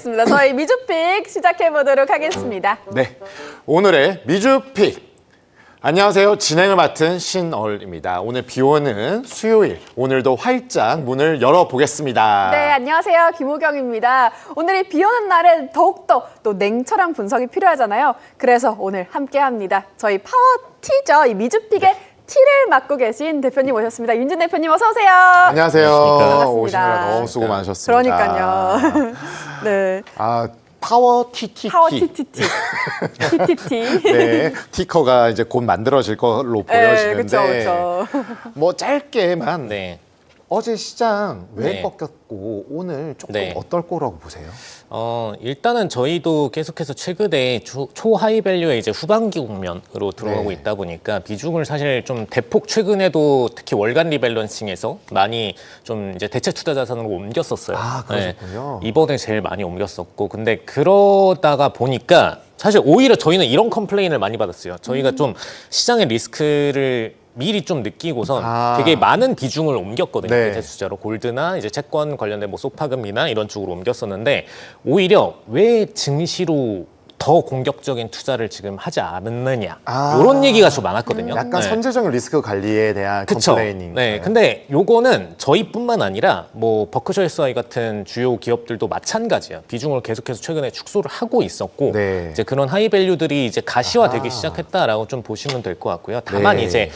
알겠습니다. 저희 미주픽 시작해보도록 하겠습니다. 네, 오늘의 미주픽. 안녕하세요. 진행을 맡은 신얼입니다. 오늘 비 오는 수요일, 오늘도 활짝 문을 열어보겠습니다. 네, 안녕하세요. 김호경입니다. 오늘이 비 오는 날에 더욱더 또 냉철한 분석이 필요하잖아요. 그래서 오늘 함께합니다. 저희 파워티죠. 이 미주픽의 티를 맡고 계신 대표님 오셨습니다. 윤진 대표님 어서 오세요. 안녕하세요. 반갑습니다. 오시느라 너무 수고 많으셨습니다. 그러니까요. 네. 파워 TTT. 파워 TTT. TTT. 네, 티커가 이제 곧 만들어질 걸로 네, 보여지는데 그렇죠. 뭐 짧게만 네. 어제 시장 왜 네. 꺾였고 오늘 조금 네. 어떨 거라고 보세요? 일단은 저희도 계속해서 최근에 초하이밸류의 이제 후반기 국면으로 들어가고 네. 있다 보니까 비중을 사실 좀 대폭 최근에도 특히 월간 리밸런싱에서 많이 좀 이제 대체 투자 자산으로 옮겼었어요. 아, 그러셨군요. 이번에 제일 많이 옮겼었고, 근데 그러다가 보니까 사실 오히려 저희는 이런 컴플레인을 많이 받았어요. 저희가 좀 시장의 리스크를 미리 좀 느끼고선 되게 많은 비중을 옮겼거든요. 네. 대체 투자로 골드나 이제 채권 관련된 뭐 소파금이나 이런 쪽으로 옮겼었는데 오히려 왜 증시로 더 공격적인 투자를 지금 하지 않느냐 이런 얘기가 좀 많았거든요. 약간 네. 선제적인 리스크 관리에 대한 그쵸. 컴플레이닝. 네, 근데 요거는 저희뿐만 아니라 뭐 버크셔 SI 같은 주요 기업들도 마찬가지예요. 비중을 계속해서 최근에 축소를 하고 있었고 네. 이제 그런 하이밸류들이 이제 가시화되기 시작했다라고 좀 보시면 될 것 같고요. 다만 네. 이제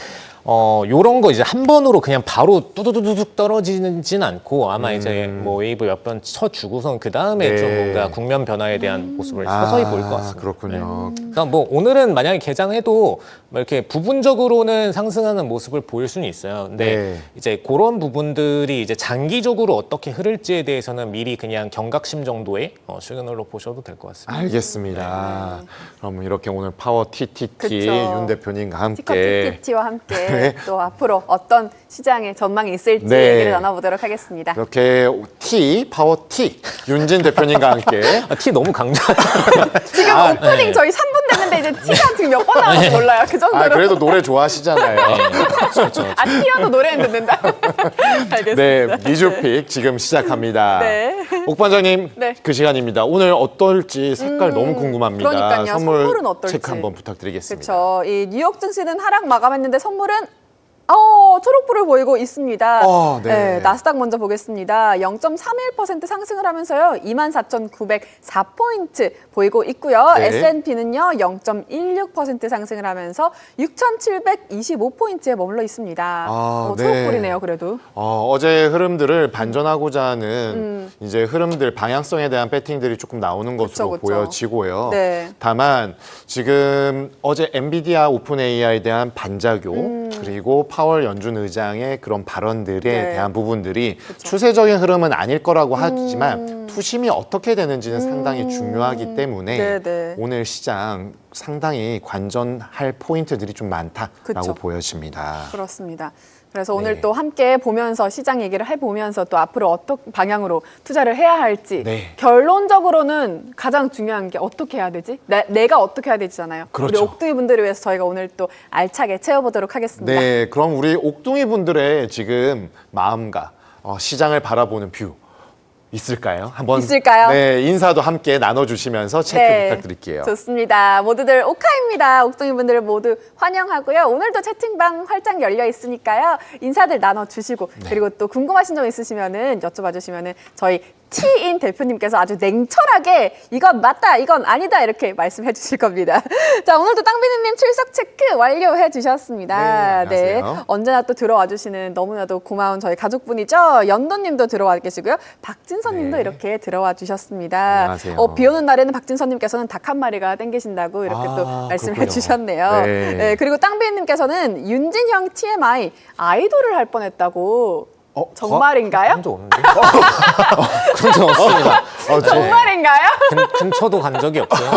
요런 거 이제 한 번으로 그냥 바로 뚜두두둑 떨어지진 않고 아마 이제 뭐 웨이브 몇 번 쳐주고선 그 다음에 네. 좀 뭔가 국면 변화에 대한 모습을 서서히 보일 것 같습니다. 그렇군요. 그러니까 뭐 오늘은 만약에 개장해도 뭐 이렇게 부분적으로는 상승하는 모습을 보일 수는 있어요. 근데 네. 이제 그런 부분들이 이제 장기적으로 어떻게 흐를지에 대해서는 미리 그냥 경각심 정도의 시그널로 보셔도 될 것 같습니다. 알겠습니다. 그럼 이렇게 오늘 파워 TTT 그쵸. 윤 대표님과 티커 함께 TTT와 함께 네. 또 앞으로 어떤 시장의 전망이 있을지 네. 얘기를 나눠보도록 하겠습니다. 이렇게 파워 T 윤진 대표님과 함께 티 너무 강조. 지금 오프닝 저희 3분 됐는데 이제 티가 지금 몇 번 나와서 몰라요. 그 정도로. 그래도 노래 좋아하시잖아요. 그렇죠. 티어도 노래는 듣는다. 알겠습니다. 네, 미주픽 지금 시작합니다. 네. 옥 반장님, 네. 그 시간입니다. 오늘 어떨지 색깔 너무 궁금합니다. 그러니까요. 선물은 어떨지. 체크 한번 부탁드리겠습니다. 그렇죠. 이 뉴욕 증시는 하락 마감했는데 선물은 초록불을 보이고 있습니다. 네. 나스닥 먼저 보겠습니다. 0.31% 상승을 하면서요. 24,904포인트 보이고 있고요. 네. S&P는요. 0.16% 상승을 하면서 6,725포인트에 머물러 있습니다. 네. 초록불이네요, 그래도. 어제 흐름들을 반전하고자 하는 이제 흐름들 방향성에 대한 배팅들이 조금 나오는 것으로 그쵸. 보여지고요. 네. 다만 지금 어제 엔비디아 오픈 AI에 대한 반작용 그리고 파월 연준 의장의 그런 발언들에 네. 대한 부분들이 추세적인 흐름은 아닐 거라고 하지만 투심이 어떻게 되는지는 상당히 중요하기 때문에 네. 오늘 시장 상당히 관전할 포인트들이 좀 많다라고 그쵸. 보여집니다. 그렇습니다. 그래서 오늘 네. 또 함께 보면서 시장 얘기를 해보면서 또 앞으로 어떤 방향으로 투자를 해야 할지 네. 결론적으로는 가장 중요한 게 어떻게 해야 되지? 내가 어떻게 해야 되잖아요. 그렇죠. 우리 옥둥이 분들을 위해서 저희가 오늘 또 알차게 채워보도록 하겠습니다. 네, 그럼 우리 옥둥이 분들의 지금 마음과 시장을 바라보는 뷰 있을까요? 한번 있을까요? 네, 인사도 함께 나눠주시면서 체크 부탁드릴게요. 좋습니다. 모두들 오카입니다. 옥둥이 분들 모두 환영하고요. 오늘도 채팅방 활짝 열려 있으니까요. 인사들 나눠주시고 그리고 또 궁금하신 점 있으시면은 여쭤봐 주시면은 저희 T인 대표님께서 아주 냉철하게 이건 맞다, 이건 아니다 이렇게 말씀해 주실 겁니다. 자, 오늘도 땅비누님 출석 체크 완료해 주셨습니다. 네, 안녕하세요. 언제나 또 들어와 주시는 너무나도 고마운 저희 가족분이죠. 연도님도 들어와 계시고요. 박진서님도 네. 이렇게 들어와 주셨습니다. 안녕하세요. 비 오는 날에는 박진서님께서는 닭 한 마리가 땡기신다고 이렇게 또 말씀해 그렇군요. 주셨네요. 네. 그리고 땅비누님께서는 윤진형 TMI 아이돌을 할 뻔했다고. 정말인가요? 그런 적 없는데. 그런 적 없습니다. 정말인가요? 근처도 간 적이 없고요.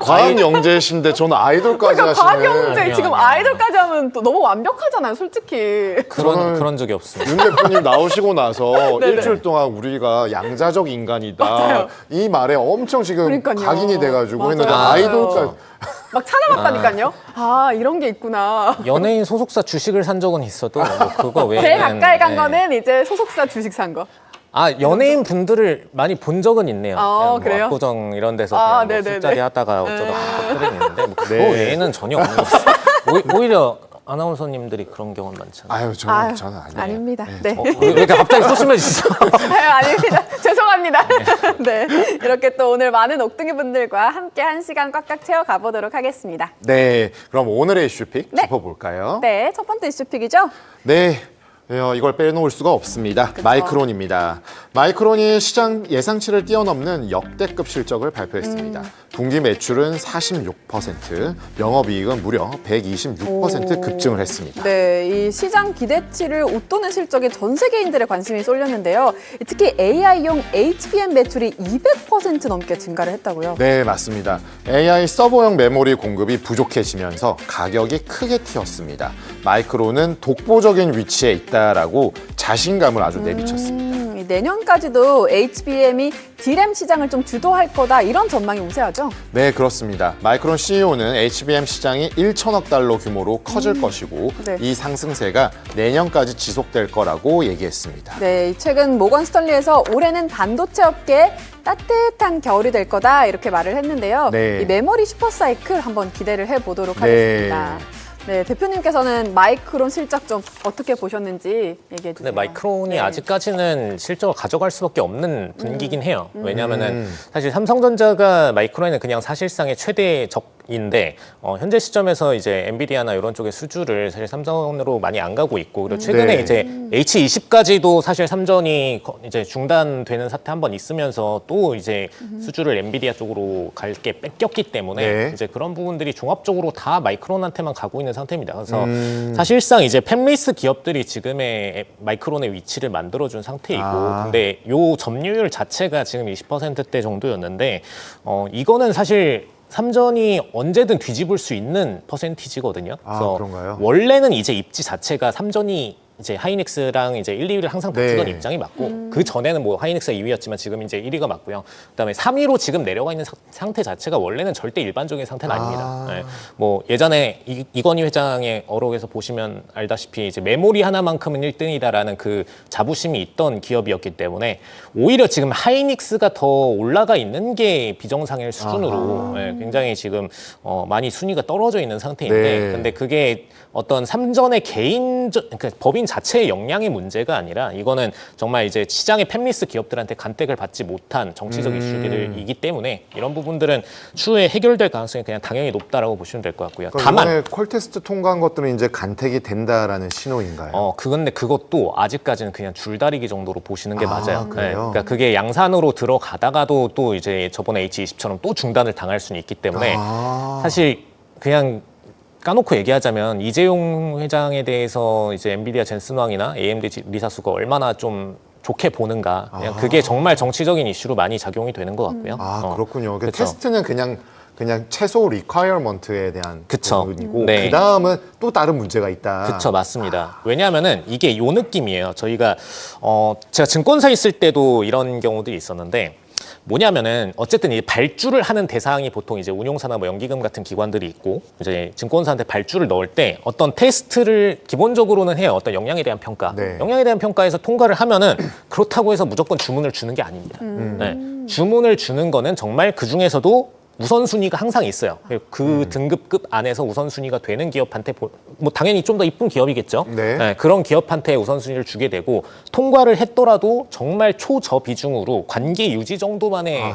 과학 영재신데 저는 아이돌까지 그러니까 하시는. 과경제 아니요, 지금 아니요. 아이돌까지 하면 또 너무 완벽하잖아요, 솔직히. 저는 그런 적이 없습니다. 윤 대표님 나오시고 나서 네네. 일주일 동안 우리가 양자적 인간이다. 맞아요. 이 말에 엄청 지금 그러니까요. 각인이 돼가지고 맞아요. 했는데 맞아요. 아이돌까지. 막 찾아봤다니까요. 이런 게 있구나. 연예인 소속사 주식을 산 적은 있어도 뭐 그거 외에는 제일 가까이 간 네. 거는 이제 소속사 주식 산 거. 아, 연예인 분들을 많이 본 적은 있네요. 그냥 뭐 그래요? 압구정 이런 데서 아, 그냥 뭐 네네네. 술자리 하다가 어쩌다 것들은 있는데 뭐 그거 네. 외에는 전혀 없는 것 같아요. 오히려 아나운서님들이 그런 경우는 많잖아요. 아유, 저는 아니에요. 아닙니다. 네. 왜 이렇게 갑자기 소심해지시죠? 아유, 아닙니다. 죄송합니다. 네. 이렇게 또 오늘 많은 옥둥이 분들과 함께 1시간 꽉꽉 채워 가보도록 하겠습니다. 네, 그럼 오늘의 이슈픽 네. 짚어볼까요? 네. 첫 번째 이슈픽이죠? 네. 이걸 빼놓을 수가 없습니다. 마이크론입니다. 마이크론이 시장 예상치를 뛰어넘는 역대급 실적을 발표했습니다. 분기 매출은 46%, 영업이익은 무려 126% 급증을 했습니다. 네, 이 시장 기대치를 웃도는 실적에 전 세계인들의 관심이 쏠렸는데요. 특히 AI용 HBM 매출이 200% 넘게 증가를 했다고요. 네, 맞습니다. AI 서버용 메모리 공급이 부족해지면서 가격이 크게 튀었습니다. 마이크론은 독보적인 위치에 있다라고 자신감을 아주 내비쳤습니다. 내년까지도 HBM이 D램 시장을 좀 주도할 거다 이런 전망이 우세하죠? 네, 그렇습니다. 마이크론 CEO는 HBM 시장이 1천억 달러 규모로 커질 것이고 네. 이 상승세가 내년까지 지속될 거라고 얘기했습니다. 네, 최근 모건 스턴리에서 올해는 반도체 업계에 따뜻한 겨울이 될 거다 이렇게 말을 했는데요. 네. 이 메모리 슈퍼사이클 한번 기대를 해보도록 네. 하겠습니다. 네, 대표님께서는 마이크론 실적 좀 어떻게 보셨는지 얘기해 주세요. 근데 마이크론이 네. 아직까지는 실적을 가져갈 수밖에 없는 분위기긴 해요. 왜냐하면은 사실 삼성전자가 마이크론에는 그냥 사실상의 최대 적인데 현재 시점에서 이제 엔비디아나 이런 쪽의 수주를 사실 삼성으로 많이 안 가고 있고 그리고 최근에 네. 이제 H20까지도 사실 삼전이 이제 중단되는 사태 한 번 있으면서 또 이제 수주를 엔비디아 쪽으로 갈 게 뺏겼기 때문에 네. 이제 그런 부분들이 종합적으로 다 마이크론한테만 가고 있는 상태입니다. 그래서 사실상 이제 팹리스 기업들이 지금의 마이크론의 위치를 만들어준 상태이고, 근데 요 점유율 자체가 지금 20%대 정도였는데, 이거는 사실 삼전이 언제든 뒤집을 수 있는 퍼센티지거든요. 그래서 그런가요? 원래는 이제 입지 자체가 삼전이 이제 하이닉스랑 이제 1, 2위를 항상 다투던 네. 입장이 맞고 그 전에는 뭐 하이닉스가 2위였지만 지금 이제 1위가 맞고요. 그다음에 3위로 지금 내려가 있는 상태 자체가 원래는 절대 일반적인 상태는 아닙니다. 네. 뭐 예전에 이건희 회장의 어록에서 보시면 알다시피 이제 메모리 하나만큼은 1등이다라는 그 자부심이 있던 기업이었기 때문에 오히려 지금 하이닉스가 더 올라가 있는 게 비정상일 수준으로 굉장히 지금 많이 순위가 떨어져 있는 상태인데 네. 근데 그게 어떤 삼전의 그러니까 법인 자체의 역량의 문제가 아니라 이거는 정말 이제 시장의 팹리스 기업들한테 간택을 받지 못한 정치적 이슈들이기 때문에 이런 부분들은 추후에 해결될 가능성이 그냥 당연히 높다라고 보시면 될 것 같고요. 그러니까 다만 이번에 퀄 테스트 통과한 것들은 이제 간택이 된다라는 신호인가요? 근데 그것도 아직까지는 그냥 줄다리기 정도로 보시는 게 맞아요. 그래요? 그러니까 그게 양산으로 들어가다가도 또 이제 저번에 H20처럼 또 중단을 당할 수는 있기 때문에 사실 그냥 까놓고 얘기하자면 이재용 회장에 대해서 이제 엔비디아 젠슨 왕이나 AMD 리사수가 얼마나 좀 좋게 보는가 그냥 그게 정말 정치적인 이슈로 많이 작용이 되는 것 같고요. 그렇군요. 그 그쵸. 테스트는 그냥 최소 리콰이어먼트에 대한 그쵸. 부분이고 네. 그 다음은 또 다른 문제가 있다. 그쵸, 맞습니다. 왜냐하면은 이게 요 느낌이에요. 저희가 제가 증권사 있을 때도 이런 경우들이 있었는데 뭐냐면은 어쨌든 이 발주를 하는 대상이 보통 이제 운용사나 뭐 연기금 같은 기관들이 있고 이제 증권사한테 발주를 넣을 때 어떤 테스트를 기본적으로는 해요. 어떤 역량에 대한 평가. 네. 역량에 대한 평가에서 통과를 하면은 그렇다고 해서 무조건 주문을 주는 게 아닙니다. 네. 주문을 주는 거는 정말 그 중에서도 우선순위가 항상 있어요. 그 등급급 안에서 우선순위가 되는 기업한테 뭐 당연히 좀 더 이쁜 기업이겠죠. 네. 그런 기업한테 우선순위를 주게 되고 통과를 했더라도 정말 초저비중으로 관계 유지 정도만의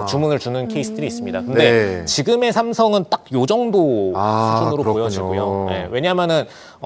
주문을 주는 케이스들이 있습니다. 근데 네. 지금의 삼성은 딱 요 정도 수준으로 그렇군요. 보여지고요. 왜냐하면은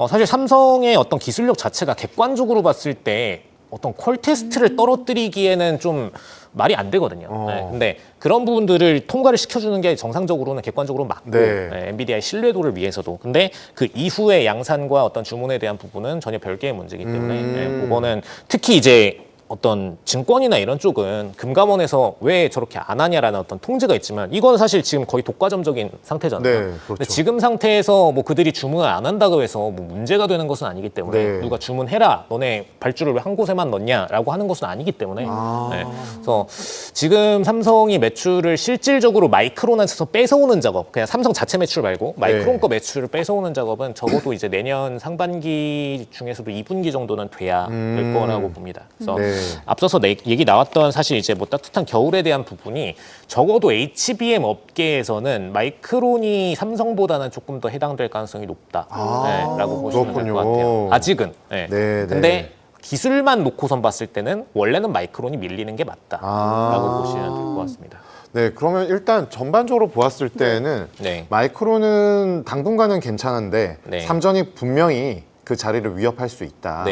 사실 삼성의 어떤 기술력 자체가 객관적으로 봤을 때 어떤 퀄 테스트를 떨어뜨리기에는 좀 말이 안 되거든요. 근데 그런 부분들을 통과를 시켜주는 게 정상적으로는 객관적으로 맞고 네. 엔비디아의 신뢰도를 위해서도. 근데 그 이후의 양산과 어떤 주문에 대한 부분은 전혀 별개의 문제이기 때문에 그거는 특히 이제 어떤 증권이나 이런 쪽은 금감원에서 왜 저렇게 안 하냐라는 어떤 통제가 있지만 이건 사실 지금 거의 독과점적인 상태잖아요. 네, 그렇죠. 근데 지금 상태에서 뭐 그들이 주문을 안 한다고 해서 뭐 문제가 되는 것은 아니기 때문에 네. 누가 주문해라 너네 발주를 왜 한 곳에만 넣냐라고 하는 것은 아니기 때문에 그래서 지금 삼성이 매출을 실질적으로 마이크론한테서 뺏어오는 작업 그냥 삼성 자체 매출 말고 마이크론 거 매출을 뺏어오는 작업은 적어도 이제 내년 상반기 중에서도 2분기 정도는 돼야 될 거라고 봅니다. 그래서 네. 앞서서 얘기 나왔던 사실 이제 뭐 따뜻한 겨울에 대한 부분이 적어도 HBM 업계에서는 마이크론이 삼성보다는 조금 더 해당될 가능성이 높다라고 보시면 될 것 같아요. 아직은. 네. 근데 기술만 놓고선 봤을 때는 원래는 마이크론이 밀리는 게 맞다라고 보시면 될 것 같습니다. 네, 그러면 일단 전반적으로 보았을 때는 마이크론은 당분간은 괜찮은데 삼전이 분명히 그 자리를 위협할 수 있다.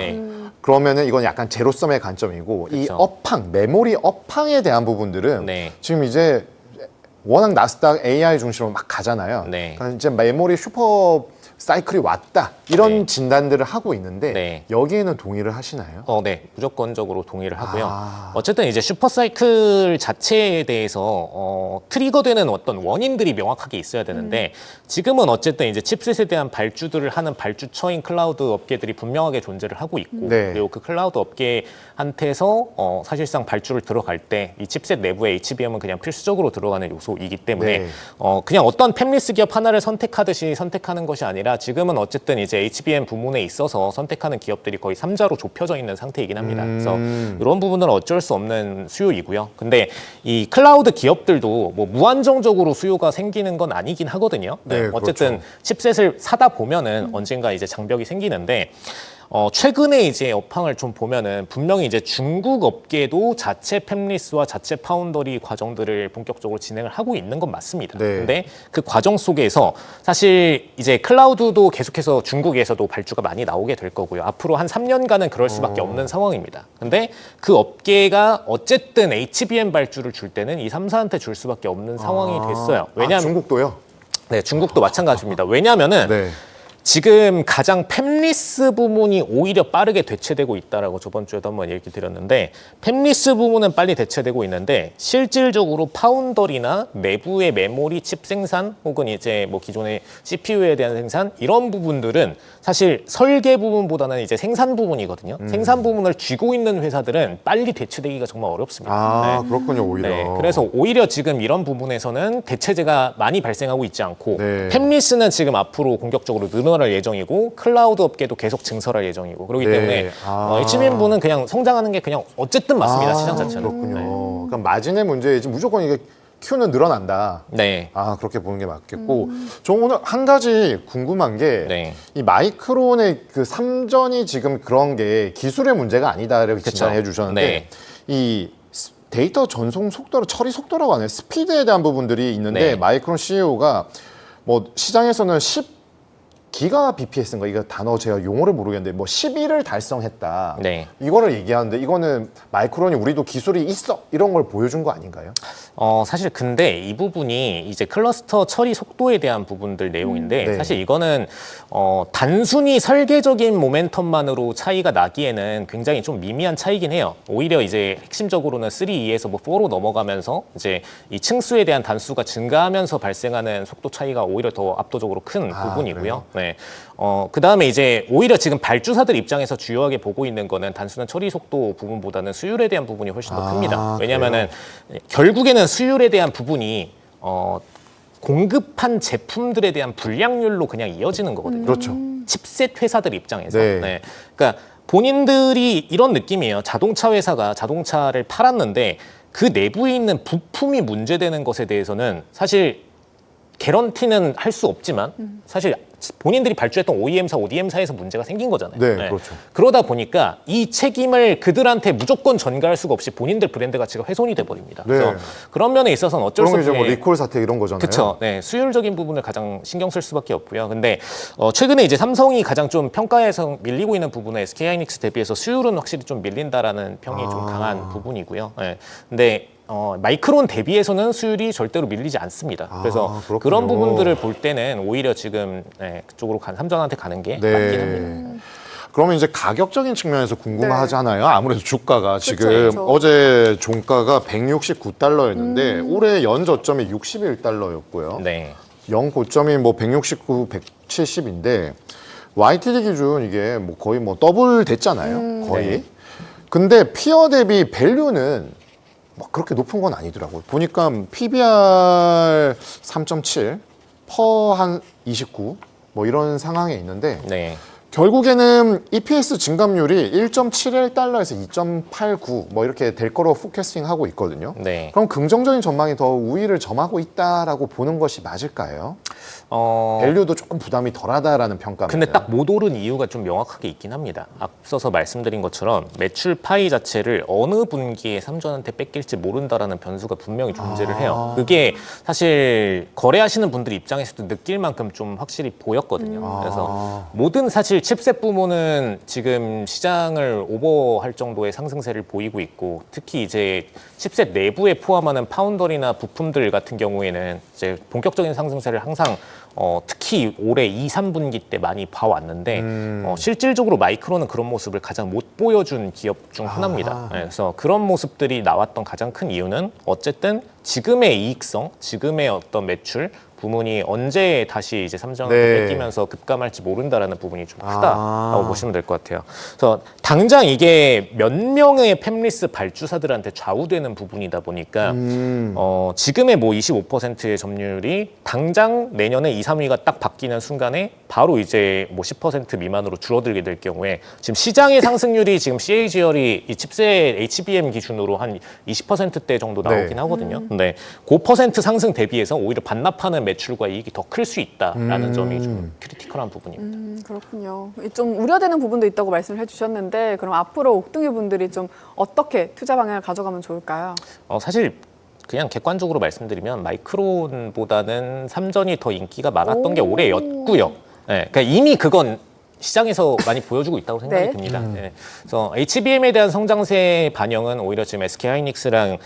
그러면은 이건 약간 제로섬의 관점이고 이 업황, 메모리 업황에 대한 부분들은 지금 이제 워낙 나스닥 AI 중심으로 막 가잖아요. 그러니까 이제 메모리 슈퍼 사이클이 왔다 이런 진단들을 하고 있는데 여기에는 동의를 하시나요? 네, 무조건적으로 동의를 하고요. 어쨌든 이제 슈퍼 사이클 자체에 대해서 트리거되는 어떤 원인들이 명확하게 있어야 되는데 지금은 어쨌든 이제 칩셋에 대한 발주들을 하는 발주처인 클라우드 업계들이 분명하게 존재를 하고 있고 그리고 그 클라우드 업계한테서 사실상 발주를 들어갈 때 이 칩셋 내부에 HBM은 그냥 필수적으로 들어가는 요소이기 때문에 그냥 어떤 팹리스 기업 하나를 선택하듯이 선택하는 것이 아니라 지금은 어쨌든 이제 HBM 부문에 있어서 선택하는 기업들이 거의 3자로 좁혀져 있는 상태이긴 합니다. 그래서 이런 부분은 어쩔 수 없는 수요이고요. 근데 이 클라우드 기업들도 뭐 무한정적으로 수요가 생기는 건 아니긴 하거든요. 어쨌든 칩셋을 사다 보면은 언젠가 이제 장벽이 생기는데 최근에 이제 업황을 좀 보면은 분명히 이제 중국 업계도 자체 팹리스와 자체 파운더리 과정들을 본격적으로 진행을 하고 있는 건 맞습니다. 근데 그 과정 속에서 사실 이제 클라우드도 계속해서 중국에서도 발주가 많이 나오게 될 거고요. 앞으로 한 3년간은 그럴 수밖에 없는 상황입니다. 근데 그 업계가 어쨌든 HBM 발주를 줄 때는 이 3사한테 줄 수밖에 없는 상황이 됐어요. 왜냐하면 중국도요? 네, 중국도 마찬가지입니다. 왜냐하면은 지금 가장 팹리스 부문이 오히려 빠르게 대체되고 있다라고 저번 주에도 한번 얘기 드렸는데 팹리스 부문은 빨리 대체되고 있는데 실질적으로 파운더리나 내부의 메모리 칩 생산 혹은 이제 뭐 기존의 CPU에 대한 생산 이런 부분들은 사실 설계 부분보다는 이제 생산 부분이거든요. 생산 부분을 쥐고 있는 회사들은 빨리 대체되기가 정말 어렵습니다. 그렇군요, 오히려. 그래서 오히려 지금 이런 부분에서는 대체제가 많이 발생하고 있지 않고 팹리스는 지금 앞으로 공격적으로 늘어날 예정이고 클라우드 업계도 계속 증설할 예정이고 그렇기 때문에 HBM부는 그냥 성장하는 게 그냥 어쨌든 맞습니다. 시장 자체는. 그렇군요. 그러니까 마진의 문제이지 무조건 이게 Q는 늘어난다. 그렇게 보는 게 맞겠고 저 오늘 한 가지 궁금한 게 이 마이크론의 그 삼전이 지금 그런 게 기술의 문제가 아니다라고 진단해 주셨는데 이 데이터 전송 속도로 처리 속도라고 하네요. 스피드에 대한 부분들이 있는데 마이크론 CEO가 뭐 시장에서는 10기가 BPS인가 이거 단어 제가 용어를 모르겠는데 뭐 11을 달성했다. 이거를 얘기하는데 이거는 마이크론이 우리도 기술이 있어 이런 걸 보여준 거 아닌가요? 사실 근데 이 부분이 이제 클러스터 처리 속도에 대한 부분들 내용인데 사실 이거는 단순히 설계적인 모멘텀만으로 차이가 나기에는 굉장히 좀 미미한 차이긴 해요. 오히려 이제 핵심적으로는 3E에서 뭐 4로 넘어가면서 이제 이 층수에 대한 단수가 증가하면서 발생하는 속도 차이가 오히려 더 압도적으로 큰 부분이고요. 그 다음에 이제 오히려 지금 발주사들 입장에서 주요하게 보고 있는 거는 단순한 처리 속도 부분보다는 수율에 대한 부분이 훨씬 더 큽니다. 왜냐하면은 결국에는 수율에 대한 부분이 공급한 제품들에 대한 불량률로 그냥 이어지는 거거든요. 칩셋 회사들 입장에서. 그러니까 본인들이 이런 느낌이에요. 자동차 회사가 자동차를 팔았는데 그 내부에 있는 부품이 문제되는 것에 대해서는 사실 개런티는 할 수 없지만 사실 본인들이 발주했던 OEM사, ODM사에서 문제가 생긴 거잖아요. 그러다 보니까 이 책임을 그들한테 무조건 전가할 수가 없이 본인들 브랜드 가치가 훼손이 돼버립니다. 그래서 그런 면에 있어서는 어쩔 수 없이 뭐 리콜 사태 이런 거잖아요. 그렇죠. 수율적인 부분을 가장 신경 쓸 수밖에 없고요. 근데 최근에 이제 삼성이 가장 좀 평가에서 밀리고 있는 부분에 SK하이닉스 대비해서 수율은 확실히 좀 밀린다라는 평이 좀 강한 부분이고요. 근데 마이크론 대비해서는 수율이 절대로 밀리지 않습니다. 그래서 그런 부분들을 볼 때는 오히려 지금 그쪽으로 삼전한테 가는 게 맞긴 합니다. 그러면 이제 가격적인 측면에서 궁금하잖아요. 아무래도 주가가 지금 어제 종가가 169달러였는데 올해 연 저점이 61달러였고요. 연 고점이 뭐 169, 170인데 YTD 기준 이게 뭐 거의 뭐 더블 됐잖아요. 거의. 근데 피어 대비 밸류는 뭐 그렇게 높은 건 아니더라고요. 보니까 PBR 3.7, 퍼 한 29, 뭐 이런 상황에 있는데 결국에는 EPS 증감률이 1.71달러에서 2.89 뭐 이렇게 될 거로 포캐스팅하고 있거든요. 네. 그럼 긍정적인 전망이 더 우위를 점하고 있다라고 보는 것이 맞을까요? 밸류도 조금 부담이 덜하다라는 평가입니다. 근데 딱 못 오른 이유가 좀 명확하게 있긴 합니다. 앞서서 말씀드린 것처럼 매출 파이 자체를 어느 분기에 삼전한테 뺏길지 모른다라는 변수가 분명히 존재를 해요. 그게 사실 거래하시는 분들 입장에서도 느낄 만큼 좀 확실히 보였거든요. 그래서 모든 사실 칩셋 부문은 지금 시장을 오버할 정도의 상승세를 보이고 있고, 특히 이제 칩셋 내부에 포함하는 파운더리나 부품들 같은 경우에는 이제 본격적인 상승세를 항상 특히 올해 2, 3분기 때 많이 봐왔는데 실질적으로 마이크론은 그런 모습을 가장 못 보여준 기업 중 하나입니다. 네, 그래서 그런 모습들이 나왔던 가장 큰 이유는 어쨌든 지금의 이익성, 지금의 어떤 매출 부문이 언제 다시 이제 삼성한테 뺏기면서 급감할지 모른다라는 부분이 좀 크다라고 보시면 될 것 같아요. 그래서 당장 이게 몇 명의 팹리스 발주사들한테 좌우되는 부분이다 보니까 지금의 뭐 25%의 점유율이 당장 내년에 2, 3위가 딱 바뀌는 순간에 바로 이제 뭐 10% 미만으로 줄어들게 될 경우에 지금 시장의 상승률이 지금 CAGR이 이 칩셋 HBM 기준으로 한 20%대 정도 나오긴 하거든요. 근데 그 퍼센트 상승 대비해서 오히려 반납하는 매출과 이익이 더 클 수 있다라는 점이 좀 크리티컬한 부분입니다. 그렇군요. 좀 우려되는 부분도 있다고 말씀을 해주셨는데 그럼 앞으로 옥둥이 분들이 좀 어떻게 투자 방향을 가져가면 좋을까요? 사실 그냥 객관적으로 말씀드리면 마이크론보다는 삼전이 더 인기가 많았던 게 올해였고요. 네, 그러니까 이미 그건 시장에서 많이 보여주고 있다고 생각이 듭니다. 네. 그래서 HBM에 대한 성장세 반영은 오히려 지금 SK하이닉스랑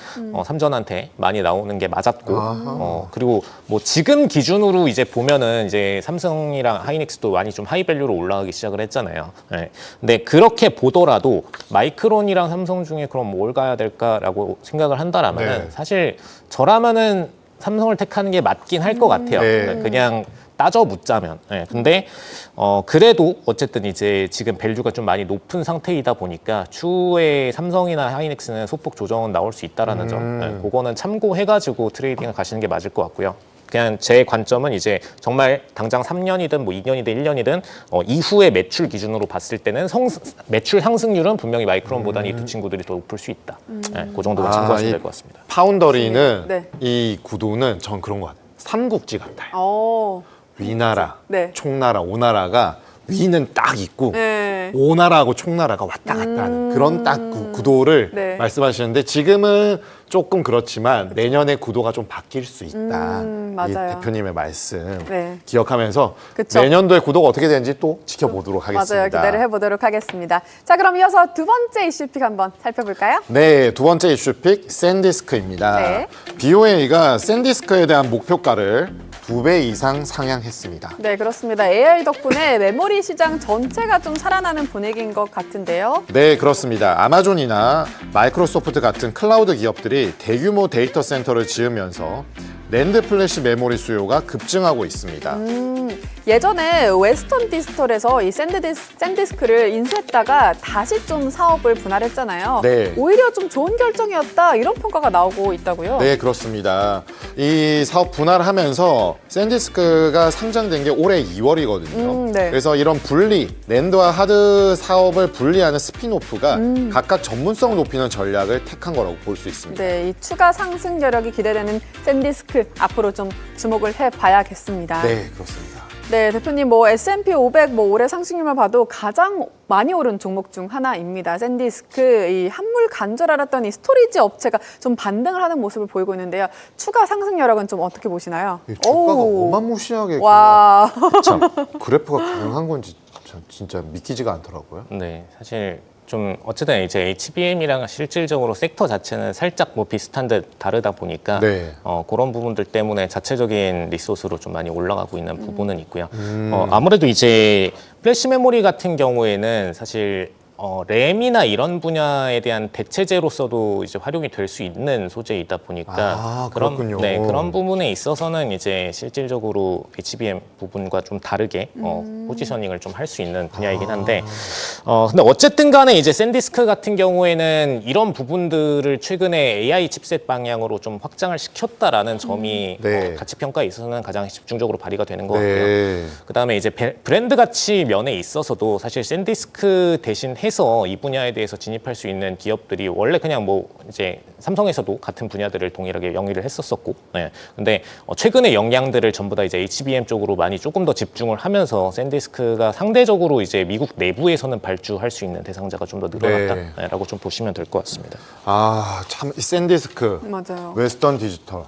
삼전한테 많이 나오는 게 맞았고, 그리고 뭐 지금 기준으로 이제 보면은 이제 삼성이랑 하이닉스도 많이 좀 하이밸류로 올라가기 시작을 했잖아요. 네. 근데 그렇게 보더라도 마이크론이랑 삼성 중에 그럼 뭘 가야 될까라고 생각을 한다라면은 사실 저라면은 삼성을 택하는 게 맞긴 할 것 같아요. 그냥 따져 묻자면. 네, 근데 그래도 어쨌든 이제 지금 밸류가 좀 많이 높은 상태이다 보니까 추후에 삼성이나 하이닉스는 소폭 조정은 나올 수 있다라는 점, 네, 그거는 참고해가지고 트레이딩을 가시는 게 맞을 것 같고요. 그냥 제 관점은 이제 정말 당장 3년이든 뭐 2년이든 1년이든 이후의 매출 기준으로 봤을 때는 매출 상승률은 분명히 마이크론보다는 이 두 친구들이 더 높을 수 있다. 네, 그 정도만 참고하시면 될 것 같습니다. 파운더리는 이 구도는 전 그런 것 같아요. 삼국지 같아요. 위나라, 총나라, 오나라가 위는 딱 있고 오나라하고 총나라가 왔다 갔다 하는 그런 딱 구도를 말씀하시는데 지금은 조금 그렇지만 내년에 구도가 좀 바뀔 수 있다. 이 대표님의 말씀 기억하면서 내년도의 구도가 어떻게 되는지 또 지켜보도록 하겠습니다. 맞아요. 기대를 해보도록 하겠습니다. 자, 그럼 이어서 두 번째 이슈픽 한번 살펴볼까요? 네, 두 번째 이슈픽 샌디스크입니다. BOA가 샌디스크에 대한 목표가를 2배 이상 상향했습니다. 네, 그렇습니다. AI 덕분에 메모리 시장 전체가 좀 살아나는 분위기인 것 같은데요. 네, 그렇습니다. 아마존이나 마이크로소프트 같은 클라우드 기업들이 대규모 데이터 센터를 지으면서 낸드 플래시 메모리 수요가 급증하고 있습니다. 예전에 웨스턴 디지털에서 이 샌디스크를 인수했다가 다시 좀 사업을 분할했잖아요. 오히려 좀 좋은 결정이었다 이런 평가가 나오고 있다고요? 네, 그렇습니다. 이 사업 분할하면서 샌디스크가 상장된 게 올해 2월이거든요. 그래서 이런 분리, 낸드와 하드 사업을 분리하는 스피노프가 각각 전문성을 높이는 전략을 택한 거라고 볼 수 있습니다. 네, 이 추가 상승 여력이 기대되는 샌디스크 앞으로 좀 주목을 해봐야겠습니다. 네, 그렇습니다. 네, 대표님 뭐 S&P 500 뭐 올해 상승률만 봐도 가장 많이 오른 종목 중 하나입니다. 샌디스크 이 한물 간줄 알았던 이 스토리지 업체가 좀 반등을 하는 모습을 보이고 있는데요. 추가 상승 여력은 좀 어떻게 보시나요? 주가가 어마무시하게 와. 참 그래프가 가능한 건지 진짜 믿기지가 않더라고요. 네, 사실 좀 어쨌든 이제 HBM이랑 실질적으로 섹터 자체는 살짝 뭐 비슷한 듯 다르다 보니까 그런 부분들 때문에 자체적인 리소스로 좀 많이 올라가고 있는 부분은 있고요. 아무래도 이제 플래시 메모리 같은 경우에는 사실 램이나 이런 분야에 대한 대체제로서도 이제 활용이 될 수 있는 소재이다 보니까 그렇군요. 그런 부분에 있어서는 이제 실질적으로 HBM 부분과 좀 다르게 포지셔닝을 좀 할 수 있는 분야이긴 한데 근데 어쨌든 간에 이제 샌디스크 같은 경우에는 이런 부분들을 최근에 AI 칩셋 방향으로 좀 확장을 시켰다라는 점이 가치 평가에 있어서는 가장 집중적으로 발휘가 되는 것 같고요. 그다음에 이제 브랜드 가치 면에 있어서도 사실 샌디스크 대신 해서 이 분야에 대해서 진입할 수 있는 기업들이 원래 그냥 뭐 이제 삼성에서도 같은 분야들을 동일하게 영위를 했었었고, 근데 최근에 역량들을 전부 다 이제 HBM 쪽으로 많이 조금 더 집중을 하면서 샌디스크가 상대적으로 이제 미국 내부에서는 발주할 수 있는 대상자가 좀 더 늘어났다라고 좀 보시면 될 것 같습니다. 참 샌디스크, 맞아요. 웨스턴 디지털,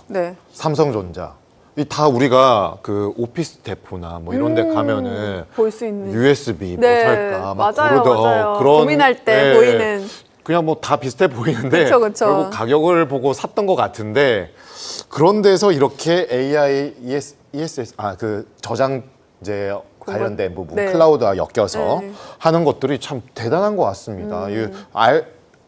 삼성전자. 이 다 우리가 그 오피스 데포나 뭐 이런 데 가면은 볼 수 있는 USB 뭐 살까 막 맞아요. 그런 고민할 때 보이는 그냥 뭐 다 비슷해 보이는데 그쵸. 결국 가격을 보고 샀던 것 같은데 그런 데서 이렇게 AI, ESS 그 저장 이제 관련된 부분 클라우드와 엮여서 하는 것들이 참 대단한 것 같습니다.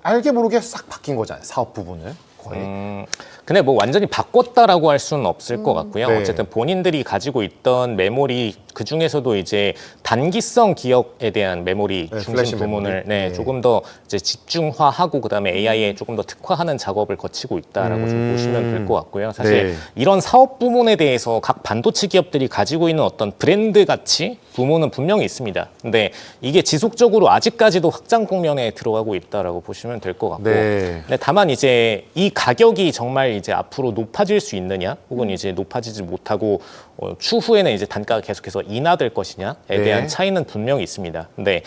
알게 모르게 싹 바뀐 거잖아요. 사업 부분을 거의. 근데 뭐 완전히 바꿨다라고 할 수는 없을 것 같고요. 어쨌든 본인들이 가지고 있던 메모리 그 중에서도 이제 단기성 기억에 대한 메모리 중심 부분을 조금 더 이제 집중화하고 그다음에 AI에 조금 더 특화하는 작업을 거치고 있다라고 좀 보시면 될 것 같고요. 사실 이런 사업 부문에 대해서 각 반도체 기업들이 가지고 있는 어떤 브랜드 가치 부문은 분명히 있습니다. 근데 이게 지속적으로 아직까지도 확장 국면에 들어가고 있다라고 보시면 될 것 같고, 근데 다만 이제 이 가격이 정말 이제 앞으로 높아질 수 있느냐, 혹은 이제 높아지지 못하고 추후에는 이제 단가가 계속해서 인하될 것이냐에 대한 차이는 분명히 있습니다. 근데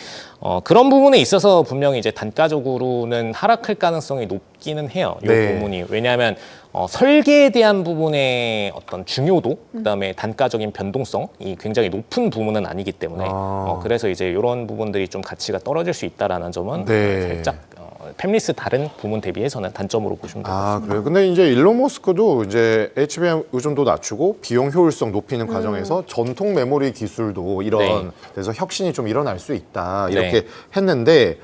그런 부분에 있어서 분명히 이제 단가적으로는 하락할 가능성이 높기는 해요. 이 부분이. 왜냐하면 설계에 대한 부분의 어떤 중요도, 그다음에 단가적인 변동성이 굉장히 높은 부분은 아니기 때문에 그래서 이제 이런 부분들이 좀 가치가 떨어질 수 있다라는 점은 살짝 팹리스 다른 부문 대비해서는 단점으로 보시면 될 것 같습니다. 그래요. 근데 이제 일론 머스크도 이제 HBM 의존도 낮추고 비용 효율성 높이는 과정에서 전통 메모리 기술도 이런 데서 혁신이 좀 일어날 수 있다 이렇게 했는데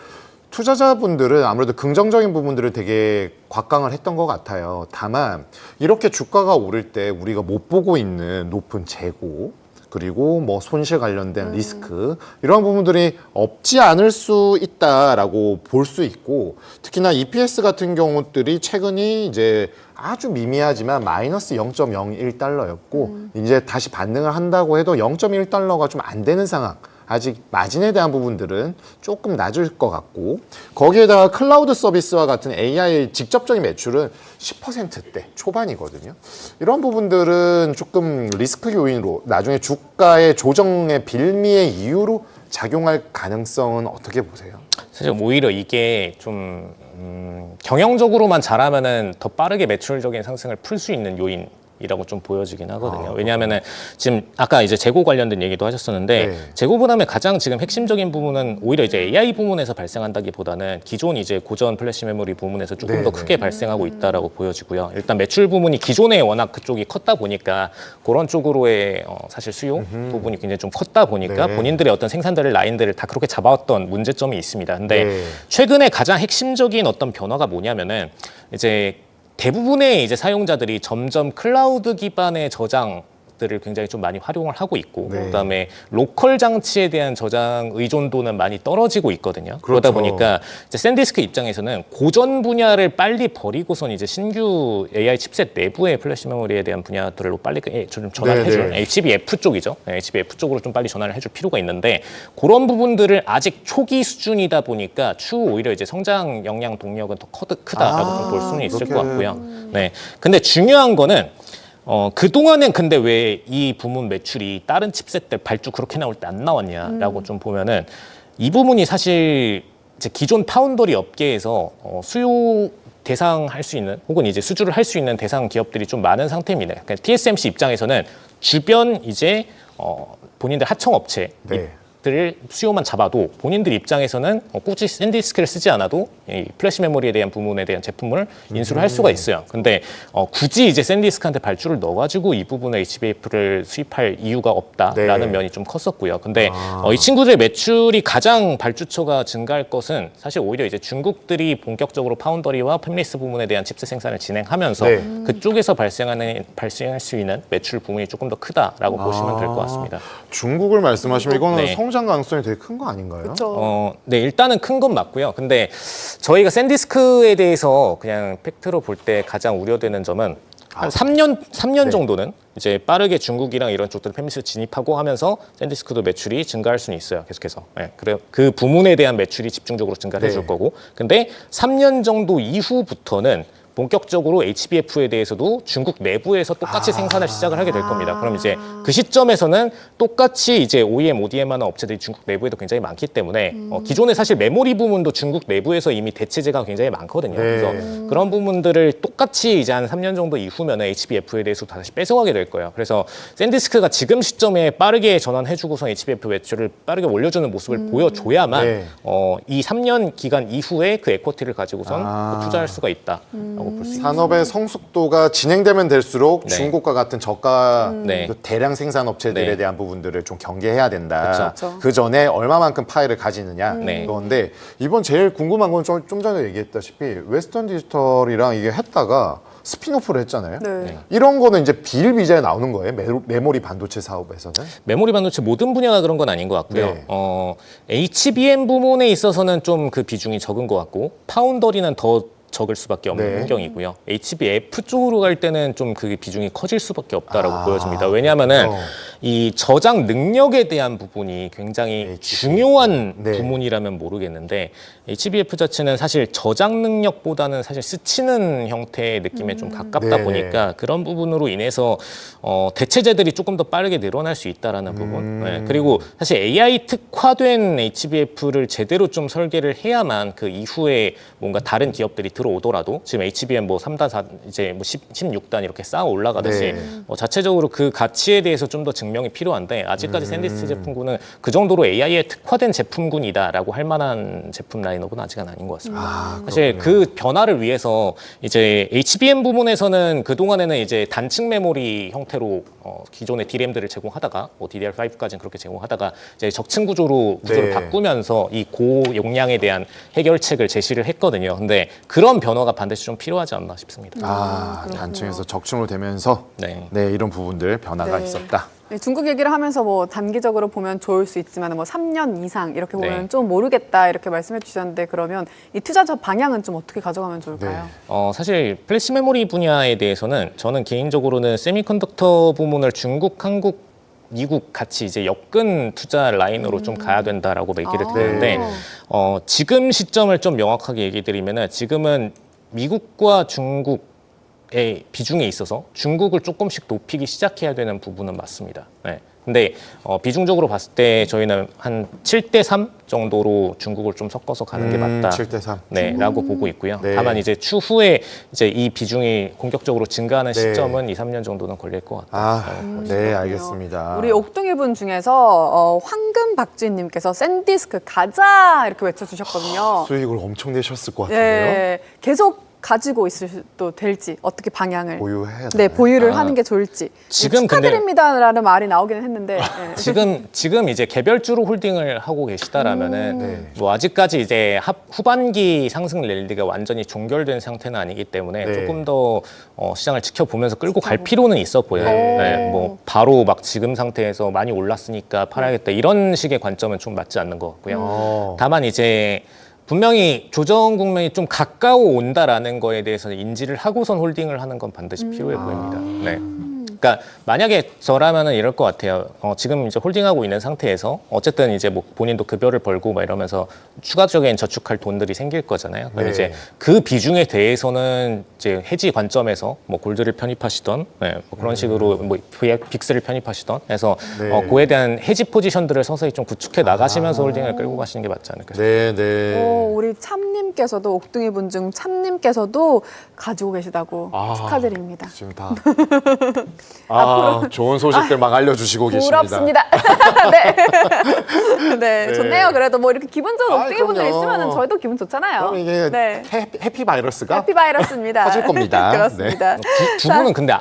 투자자분들은 아무래도 긍정적인 부분들을 되게 곽강을 했던 것 같아요. 다만 이렇게 주가가 오를 때 우리가 못 보고 있는 높은 재고 그리고 뭐 손실 관련된 리스크 이런 부분들이 없지 않을 수 있다라고 볼 수 있고, 특히나 EPS 같은 경우들이 최근이 이제 아주 미미하지만 마이너스 0.01달러였고 이제 다시 반등을 한다고 해도 0.1달러가 좀 안 되는 상황. 아직 마진에 대한 부분들은 조금 낮을 것 같고, 거기에다가 클라우드 서비스와 같은 AI 직접적인 매출은 10%대 초반이거든요. 이런 부분들은 조금 리스크 요인으로 나중에 주가의 조정의 빌미의 이유로 작용할 가능성은 어떻게 보세요? 사실 오히려 이게 좀 경영적으로만 잘하면은 더 빠르게 매출적인 상승을 풀 수 있는 요인 이라고 좀 보여지긴 하거든요. 왜냐하면은 지금 아까 이제 재고 관련된 얘기도 하셨었는데 재고 부담의 가장 지금 핵심적인 부분은 오히려 이제 AI 부문에서 발생한다기보다는 기존 이제 고전 플래시 메모리 부문에서 조금 더 크게 발생하고 있다라고 보여지고요. 일단 매출 부분이 기존에 워낙 그쪽이 컸다 보니까 그런 쪽으로의 사실 수요 부분이 굉장히 좀 컸다 보니까 본인들의 어떤 생산들을 라인들을 다 그렇게 잡아왔던 문제점이 있습니다. 근데 최근에 가장 핵심적인 어떤 변화가 뭐냐면은 이제 대부분의 이제 사용자들이 점점 클라우드 기반의 저장들을 굉장히 좀 많이 활용을 하고 있고, 그다음에 로컬 장치에 대한 저장 의존도는 많이 떨어지고 있거든요. 그러다 보니까 이제 샌디스크 입장에서는 고전 분야를 빨리 버리고선 이제 신규 AI 칩셋 내부의 플래시 메모리에 대한 분야들로 빨리 좀 전환을 해줄 HBF 쪽이죠. HBF 쪽으로 좀 빨리 전환을 해줄 필요가 있는데, 그런 부분들을 아직 초기 수준이다 보니까 추후 오히려 이제 성장 역량 동력은 더 크다라고 좀 볼 수는 있을 것 같고요. 근데 중요한 거는 그동안은 근데 왜 이 부문 매출이 다른 칩셋들 발주 그렇게 나올 때 안 나왔냐라고 좀 보면은 이 부분이 사실 이제 기존 파운더리 업계에서 수요 대상할 수 있는 혹은 이제 수주를 할 수 있는 대상 기업들이 좀 많은 상태입니다. 그러니까 TSMC 입장에서는 주변 이제 본인들 하청 업체 것들을 수요만 잡아도 본인들 입장에서는 굳이 샌디스크를 쓰지 않아도 이 플래시 메모리에 대한 부분에 대한 제품을 인수를 할 수가 있어요. 근데 굳이 이제 샌디스크한테 발주를 넣어가지고 이 부분에 HBF를 수입할 이유가 없다라는 면이 좀 컸었고요. 근데 이 친구들의 매출이 가장 발주처가 증가할 것은 사실 오히려 이제 중국들이 본격적으로 파운더리와 팹리스 부분에 대한 칩셋 생산을 진행하면서 그쪽에서 발생할 수 있는 매출 부분이 조금 더 크다라고 보시면 될 것 같습니다. 중국을 말씀하시면 이거는 성장 가능성이 되게 큰 거 아닌가요? 그렇죠. 네, 일단은 큰 건 맞고요. 근데 저희가 샌디스크에 대해서 그냥 팩트로 볼 때 가장 우려되는 점은 한 3년 정도는 이제 빠르게 중국이랑 이런 쪽들 팹리스 진입하고 하면서 샌디스크도 매출이 증가할 수는 있어요. 계속해서. 네, 그래 그 부문에 대한 매출이 집중적으로 증가를 해줄 거고. 근데 3년 정도 이후부터는 본격적으로 HBF에 대해서도 중국 내부에서 똑같이 생산을 시작을 하게 될 겁니다. 그럼 이제 그 시점에서는 똑같이 이제 OEM, ODM 하는 업체들이 중국 내부에도 굉장히 많기 때문에 기존에 사실 메모리 부문도 중국 내부에서 이미 대체제가 굉장히 많거든요. 그래서 그런 부분들을 똑같이 이제 한 3년 정도 이후면 HBF에 대해서 다시 뺏어가게 될 거예요. 그래서 샌디스크가 지금 시점에 빠르게 전환해주고서 HBF 매출을 빠르게 올려주는 모습을 보여줘야만 이 3년 기간 이후에 그 에쿼티를 가지고선 투자할 수가 있다. 산업의 성숙도가 진행되면 될수록 중국과 같은 저가 그 대량 생산 업체들에 대한 부분들을 좀 경계해야 된다. 그 전에 얼마만큼 파일을 가지느냐 그건데 이번 제일 궁금한 건 좀 전에 얘기했다시피 웨스턴 디지털이랑 이게 했다가 스핀오프를 했잖아요. 이런 거는 이제 비일비재에 나오는 거예요. 메모리 반도체 사업에서는. 메모리 반도체 모든 분야가 그런 건 아닌 것 같고요. HBM 부문에 있어서는 좀 그 비중이 적은 것 같고 파운더리는 더 적을 수밖에 없는 환경이고요. HBF 쪽으로 갈 때는 좀 그 비중이 커질 수밖에 없다라고 보여집니다. 왜냐하면은 이 저장 능력에 대한 부분이 굉장히 중요한 부문이라면 모르겠는데 HBF 자체는 사실 저장 능력보다는 사실 스치는 형태의 느낌에 좀 가깝다 보니까 그런 부분으로 인해서 대체제들이 조금 더 빠르게 늘어날 수 있다라는 부분. 그리고 사실 AI 특화된 HBF를 제대로 좀 설계를 해야만 그 이후에 뭔가 다른 기업들이 들어오더라도 지금 HBM 뭐 3단, 4, 이제 뭐 16단 이렇게 쌓아 올라가듯이 자체적으로 그 가치에 대해서 좀 더 증명이 필요한데 아직까지 샌디스크 제품군은 그 정도로 AI에 특화된 제품군이다라고 할 만한 제품 라인업은 아직은 아닌 것 같습니다. 사실 그 변화를 위해서 이제 HBM 부분에서는 그 동안에는 이제 단층 메모리 형태로 기존의 DRAM들을 제공하다가 뭐 DDR5까지는 그렇게 제공하다가 이제 적층 구조를 바꾸면서 이 고용량에 대한 해결책을 제시를 했거든요. 근데 그런 변화가 반드시 좀 필요하지 않나 싶습니다. 단층에서 적층으로 되면서 이런 부분들 변화가 있었다. 중국 얘기를 하면서 뭐 단기적으로 보면 좋을 수 있지만 뭐 3년 이상 이렇게 보면 좀 모르겠다 이렇게 말씀해 주셨는데 그러면 이 투자 방향은 좀 어떻게 가져가면 좋을까요? 사실 플래시 메모리 분야에 대해서는 저는 개인적으로는 세미컨덕터 부문을 중국, 한국, 미국 같이 이제 엮은 투자 라인으로 좀 가야 된다라고 얘기를 드리는데 지금 시점을 좀 명확하게 얘기 드리면은 지금은 미국과 중국의 비중에 있어서 중국을 조금씩 높이기 시작해야 되는 부분은 맞습니다. 근데 비중적으로 봤을 때 저희는 한 7대3 정도로 중국을 좀 섞어서 가는 게 맞다. 7대3. 라고 보고 있고요. 다만 이제 추후에 이제 이 비중이 본격적으로 증가하는 시점은 2, 3년 정도는 걸릴 것 같다. 네, 알겠습니다. 우리 옥둥이 분 중에서 황금 박주인님께서 샌디스크 가자 이렇게 외쳐주셨거든요. 수익을 엄청 내셨을 것 같은데요. 계속 가지고 있어도 될지 어떻게 방향을 보유해야 보유를 하는 게 좋을지 지금 축하드립니다라는 말이 나오기는 했는데 지금 이제 개별주로 홀딩을 하고 계시다라면은 뭐 아직까지 이제 후반기 상승 랠리가 완전히 종결된 상태는 아니기 때문에 조금 더 시장을 지켜보면서 끌고 갈 필요는 있어 보여요. 뭐 바로 막 지금 상태에서 많이 올랐으니까 팔아야겠다 이런 식의 관점은 좀 맞지 않는 것 같고요. 다만 이제 분명히 조정 국면이 좀 가까워 온다라는 거에 대해서 인지를 하고선 홀딩을 하는 건 반드시 필요해 보입니다. 그러니까 만약에 저라면은 이럴 것 같아요. 지금 이제 홀딩하고 있는 상태에서 어쨌든 이제 뭐 본인도 급여를 벌고 막 이러면서 추가적인 저축할 돈들이 생길 거잖아요. 그럼 이제 그 비중에 대해서는 이제 해지 관점에서 뭐 골드를 편입하시던 뭐 그런 식으로 뭐 빅스를 편입하시던 해서 그에 대한 해지 포지션들을 서서히 좀 구축해 나가시면서 홀딩을 끌고 가시는 게 맞지 않을까 싶습니다. 우리 참님께서도 옥둥이 분 중 참님께서도 가지고 계시다고 축하드립니다. 지금 다 좋은 소식들 막 알려주시고 계십니다. 부럽습니다. 네, 좋네요. 그래도 뭐 이렇게 기분 좋은 옥둥이 분들 있으면 저희도 기분 좋잖아요. 그럼 이게 해피 바이러스가 해피 바이러스입니다. 퍼질 겁니다. 그렇습니다. 두 분은 근데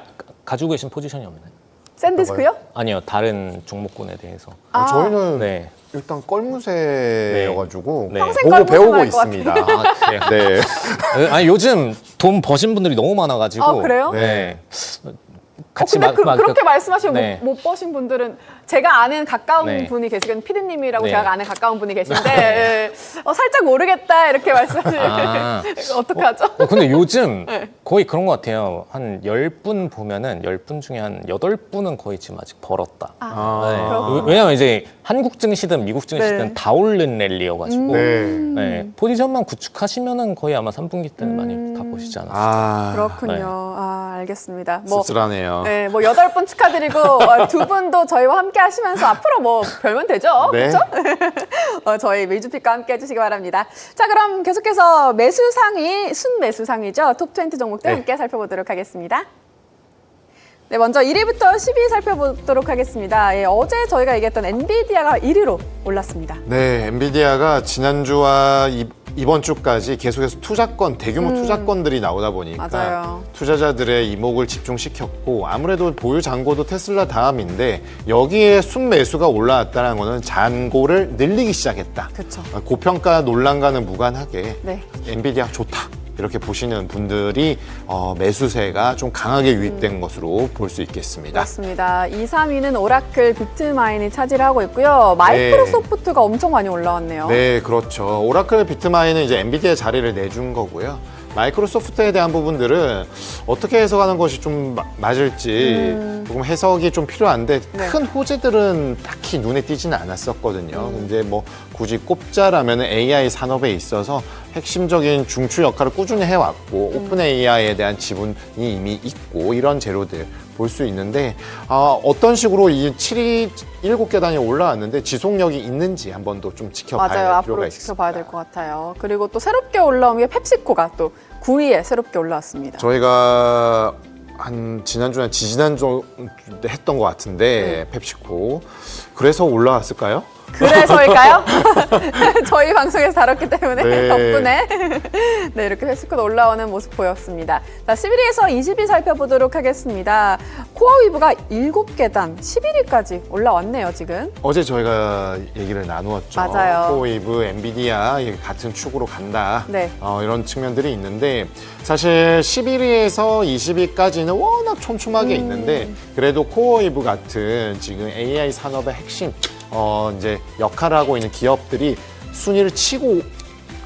가지고 계신 포지션이 없나요? 샌디스크요? 아니요, 다른 종목군에 대해서. 저희는 일단 껄무새여가지고 평생 보고 껄무새 배우고 할것 있습니다. 그래요? 네. 아니 요즘 돈 버신 분들이 너무 많아가지고. 그래요? 네. 같이 근데 그렇게 말씀하시면 네. 못 버신 분들은 제가 아는 가까운 네. 분이 계시거든요. 피디님이라고 네. 제가 아는 가까운 분이 계신데 살짝 모르겠다 이렇게 말씀하시면 어떡하죠? 근데 요즘 네. 거의 그런 것 같아요. 한 10분 보면은 10분 중에 한 8분은 거의 지금 아직 벌었다. 네. 왜냐면 이제 한국 증시든 미국 증시든 네. 다 오른 랠리여가지고 네. 포지션만 구축하시면은 거의 아마 3분기 때는 많이 다 보시지 않았을까. 그렇군요. 네. 알겠습니다. 씁쓸하네요. 네, 8분 축하드리고 두 분도 저희와 함께 하시면서 앞으로 뭐 별면 되죠. 네. 그렇죠? 저희 메이주픽과 함께 해주시기 바랍니다. 자, 그럼 계속해서 매수상위, 순매수상이죠. 톱20 종목들 네. 함께 살펴보도록 하겠습니다. 네, 먼저 1위부터 10위 살펴보도록 하겠습니다. 어제 저희가 얘기했던 엔비디아가 1위로 올랐습니다. 네, 엔비디아가 지난주와 이번 주까지 계속해서 대규모 투자건들이 나오다 보니까 맞아요. 투자자들의 이목을 집중시켰고 아무래도 보유 잔고도 테슬라 다음인데 여기에 순매수가 올라왔다는 거는 잔고를 늘리기 시작했다. 그렇죠. 고평가 논란과는 무관하게 네. 엔비디아 좋다. 이렇게 보시는 분들이 매수세가 좀 강하게 유입된 것으로 볼 수 있겠습니다. 그렇습니다. 2, 3위는 오라클, 비트마인이 차지를 하고 있고요. 마이크로소프트가 엄청 많이 올라왔네요. 네, 그렇죠. 오라클 비트마인은 이제 엔비디아의 자리를 내준 거고요. 마이크로소프트에 대한 부분들은 어떻게 해석하는 것이 좀 맞을지 조금 해석이 좀 필요한데 네. 큰 호재들은 딱히 눈에 띄지는 않았었거든요. 근데 뭐 굳이 꼽자라면 AI 산업에 있어서 핵심적인 중추 역할을 꾸준히 해왔고 오픈 AI에 대한 지분이 이미 있고 이런 재료들 볼 수 있는데 어떤 식으로 이 7위 7계단이 올라왔는데 지속력이 있는지 한번 더 좀 지켜봐야 맞아요. 할 필요가 앞으로 있습니다. 지켜봐야 될 것 같아요. 그리고 또 새롭게 올라온 게 펩시코가 또 9위에 새롭게 올라왔습니다. 저희가 한 지난주나 지지난주 했던 것 같은데 펩시코 그래서 올라왔을까요? 그래서일까요? 저희 방송에서 다뤘기 때문에 네. 덕분에 네, 이렇게 펩시코도 올라오는 모습 보였습니다. 자, 11위에서 20위 살펴보도록 하겠습니다. 코어위브가 7계단 11위까지 올라왔네요, 지금. 어제 저희가 얘기를 나누었죠. 맞아요. 코어웨이브, 엔비디아 같은 축으로 간다. 네. 이런 측면들이 있는데 사실 11위에서 20위까지는 워낙 촘촘하게 있는데 그래도 코어웨이브 같은 지금 AI 산업의 핵심 이제 역할을 하고 있는 기업들이 순위를 치고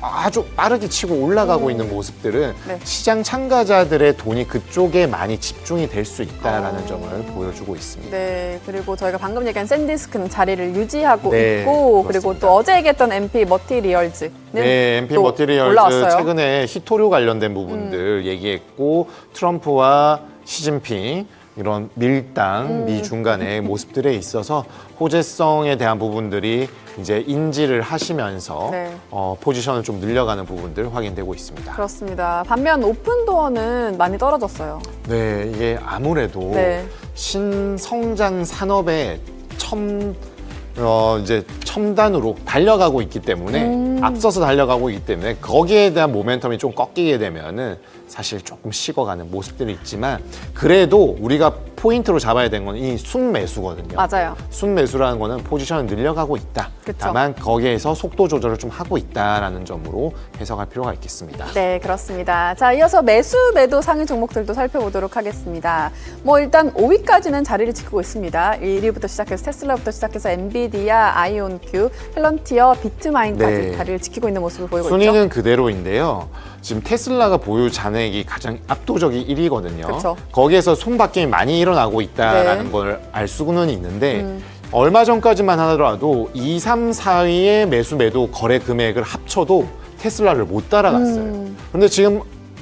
아주 빠르게 치고 올라가고 있는 모습들은 네. 시장 참가자들의 돈이 그쪽에 많이 집중이 될 수 있다라는 점을 보여주고 있습니다. 네, 그리고 저희가 방금 얘기한 샌디스크는 자리를 유지하고 네, 있고 그렇습니다. 그리고 또 어제 얘기했던 MP 머티리얼즈는 네, MP 또 머티리얼즈 올라왔어요. 최근에 히토류 관련된 부분들 얘기했고 트럼프와 시진핑 이런 밀당, 미중 간의 모습들에 있어서 호재성에 대한 부분들이 이제 인지를 하시면서 네. 포지션을 좀 늘려가는 부분들 확인되고 있습니다. 그렇습니다. 반면 오픈도어는 많이 떨어졌어요. 네, 이게 아무래도 네. 신성장 산업의 이제 첨단으로 달려가고 있기 때문에 앞서서 달려가고 있기 때문에 거기에 대한 모멘텀이 좀 꺾이게 되면은 사실 조금 식어가는 모습들이 있지만 그래도 우리가 포인트로 잡아야 되는 건 이 순매수거든요. 맞아요. 순매수라는 거는 포지션을 늘려가고 있다. 그쵸. 다만 거기에서 속도 조절을 좀 하고 있다라는 점으로 해석할 필요가 있겠습니다. 네, 그렇습니다. 자, 이어서 매수, 매도 상위 종목들도 살펴보도록 하겠습니다. 뭐 일단 5위까지는 자리를 지키고 있습니다. 1위부터 시작해서 테슬라부터 시작해서 엔비디아, 아이온큐, 펠런티어, 비트마인까지 네. 자리를 지키고 있는 모습을 보이고 있죠. 순위는 그대로인데요. 지금 테슬라가 보유 잔액이 가장 압도적인 1위거든요. 그쵸. 거기에서 손바뀜이 많이 일어나고 있다라는 네. 걸 알 수는 있는데 얼마 전까지만 하더라도 2, 3, 4위의 매수 매도 거래 금액을 합쳐도 테슬라를 못 따라갔어요. 근데 지금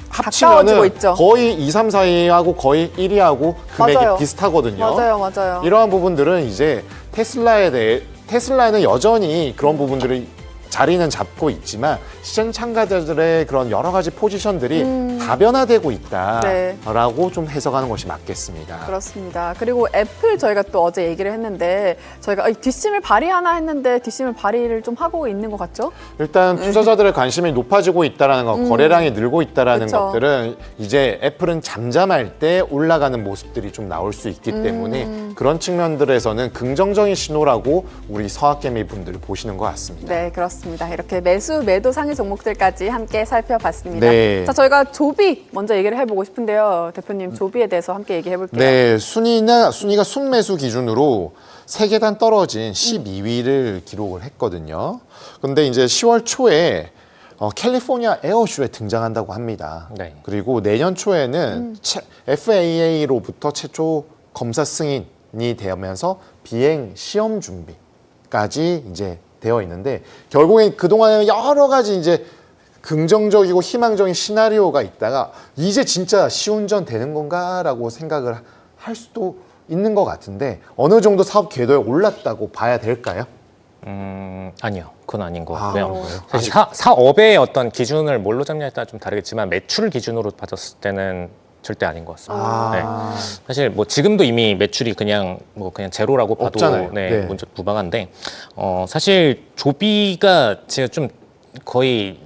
가까워지고 합치면은 있죠. 거의 2, 3, 4위하고 거의 1위하고 금액이 맞아요. 비슷하거든요. 맞아요. 이러한 부분들은 이제 테슬라는 여전히 그런 부분들이 자리는 잡고 있지만 시장 참가자들의 그런 여러 가지 포지션들이 다변화되고 있다라고 네. 좀 해석하는 것이 맞겠습니다. 그렇습니다. 그리고 애플 저희가 또 어제 얘기를 했는데 저희가 뒷심을 발휘하나 했는데 뒷심을 발휘를 좀 하고 있는 것 같죠? 일단 투자자들의 관심이 높아지고 있다라는 것, 거래량이 늘고 있다라는 그쵸. 것들은 이제 애플은 잠잠할 때 올라가는 모습들이 좀 나올 수 있기 때문에 그런 측면들에서는 긍정적인 신호라고 우리 서학개미 분들 보시는 것 같습니다. 네, 그렇습니다. 이렇게 매수, 매도 상위 종목들까지 함께 살펴봤습니다. 네. 자, 저희가 조비 먼저 얘기를 해보고 싶은데요. 대표님, 조비에 대해서 함께 얘기해볼게요. 네, 순위가 순매수 기준으로 3계단 떨어진 12위를 기록을 했거든요. 근데 이제 10월 초에 캘리포니아 에어쇼에 등장한다고 합니다. 네. 그리고 내년 초에는 FAA로부터 최초 검사 승인이 되면서 비행 시험 준비까지 이제 되어 있는데 결국엔 그동안에 여러 가지 이제 긍정적이고 희망적인 시나리오가 있다가 이제 진짜 시운전 되는 건가라고 생각을 할 수도 있는 것 같은데 어느 정도 사업 궤도에 올랐다고 봐야 될까요? 아니요. 그건 아닌 것 같고요. 그래요? 사실 사업의 어떤 기준을 뭘로 잡냐에 따라 좀 다르겠지만 매출 기준으로 봤을 때는 절대 아닌 것 같습니다. 네. 사실 뭐 지금도 이미 매출이 그냥 제로라고 봐도 없잖아요. 네. 문제 무방한데 사실 조비가 제가 좀 거의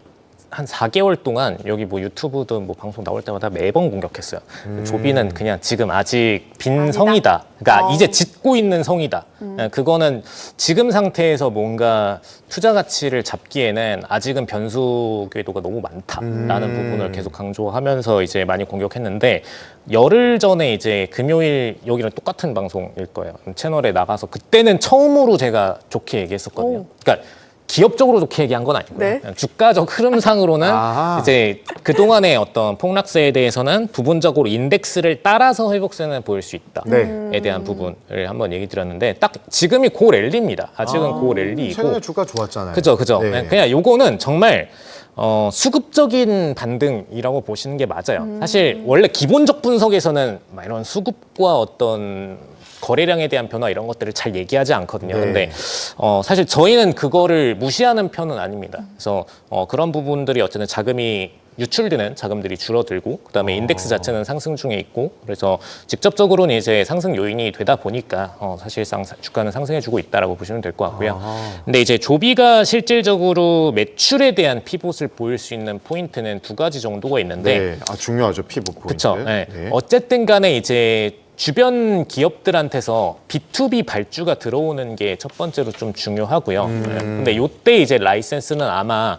한 4개월 동안 여기 뭐 유튜브든 뭐 방송 나올 때마다 매번 공격했어요. 조비는 그냥 지금 아직 빈 아니다. 성이다. 그러니까 이제 짓고 있는 성이다. 그거는 지금 상태에서 뭔가 투자 가치를 잡기에는 아직은 변수 궤도가 너무 많다라는 부분을 계속 강조하면서 이제 많이 공격했는데 열흘 전에 이제 금요일 여기랑 똑같은 방송일 거예요. 채널에 나가서 그때는 처음으로 제가 좋게 얘기했었거든요. 그러니까 기업적으로 좋게 얘기한 건 아니고요. 네. 그냥 주가적 흐름상으로는 이제 그동안의 어떤 폭락세에 대해서는 부분적으로 인덱스를 따라서 회복세는 보일 수 있다에 대한 부분을 한번 얘기 드렸는데 딱 지금이 고 랠리입니다. 아직은 고 랠리이고. 최근에 주가 좋았잖아요. 그죠. 네. 그냥 요거는 정말 수급적인 반등이라고 보시는 게 맞아요. 사실 원래 기본적 분석에서는 막 이런 수급과 어떤 거래량에 대한 변화 이런 것들을 잘 얘기하지 않거든요. 네. 근데 사실 저희는 그거를 무시하는 편은 아닙니다. 그래서 그런 부분들이 어쨌든 자금이 유출되는 자금들이 줄어들고 그다음에 인덱스 자체는 상승 중에 있고 그래서 직접적으로는 이제 상승 요인이 되다 보니까 사실상 주가는 상승해주고 있다라고 보시면 될 것 같고요. 근데 이제 조비가 실질적으로 매출에 대한 피봇을 보일 수 있는 포인트는 2가지 정도가 있는데 네. 중요하죠. 피부 포인트. 그렇죠. 네. 네. 어쨌든 간에 이제 주변 기업들한테서 B2B 발주가 들어오는 게 첫 번째로 좀 중요하고요. 근데 요때 이제 라이센스는 아마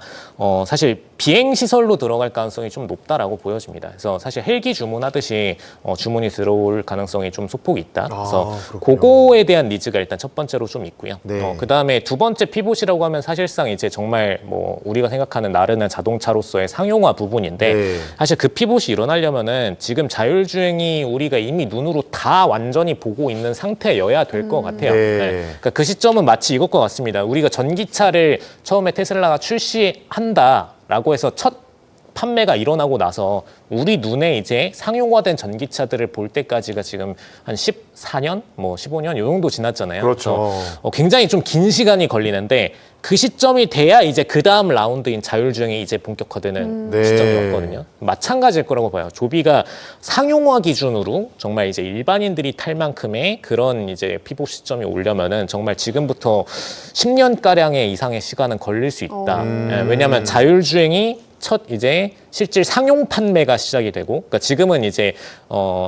사실 비행 시설로 들어갈 가능성이 좀 높다라고 보여집니다. 그래서 사실 헬기 주문하듯이 주문이 들어올 가능성이 좀 소폭이 있다. 그래서 그거에 대한 니즈가 일단 첫 번째로 좀 있고요. 네. 그다음에 두 번째 피봇이라고 하면 사실상 이제 정말 뭐 우리가 생각하는 나르는 자동차로서의 상용화 부분인데 네. 사실 그 피봇이 일어나려면은 지금 자율주행이 우리가 이미 눈으로 다 완전히 보고 있는 상태여야 될 것 같아요. 네. 그러니까 그 시점은 마치 이것과 같습니다. 우리가 전기차를 처음에 테슬라가 출시한다라고 해서 첫 판매가 일어나고 나서 우리 눈에 이제 상용화된 전기차들을 볼 때까지가 지금 한 14년, 뭐 15년 이 정도 지났잖아요. 그렇죠. 그래서 굉장히 좀 긴 시간이 걸리는데 그 시점이 돼야 이제 그 다음 라운드인 자율주행이 이제 본격화되는 네. 시점이었거든요. 마찬가지일 거라고 봐요. 조비가 상용화 기준으로 정말 이제 일반인들이 탈 만큼의 그런 이제 피복 시점이 오려면은 정말 지금부터 10년 가량의 이상의 시간은 걸릴 수 있다. 왜냐하면 자율주행이 첫 이제 실질 상용 판매가 시작이 되고, 그러니까 지금은 이제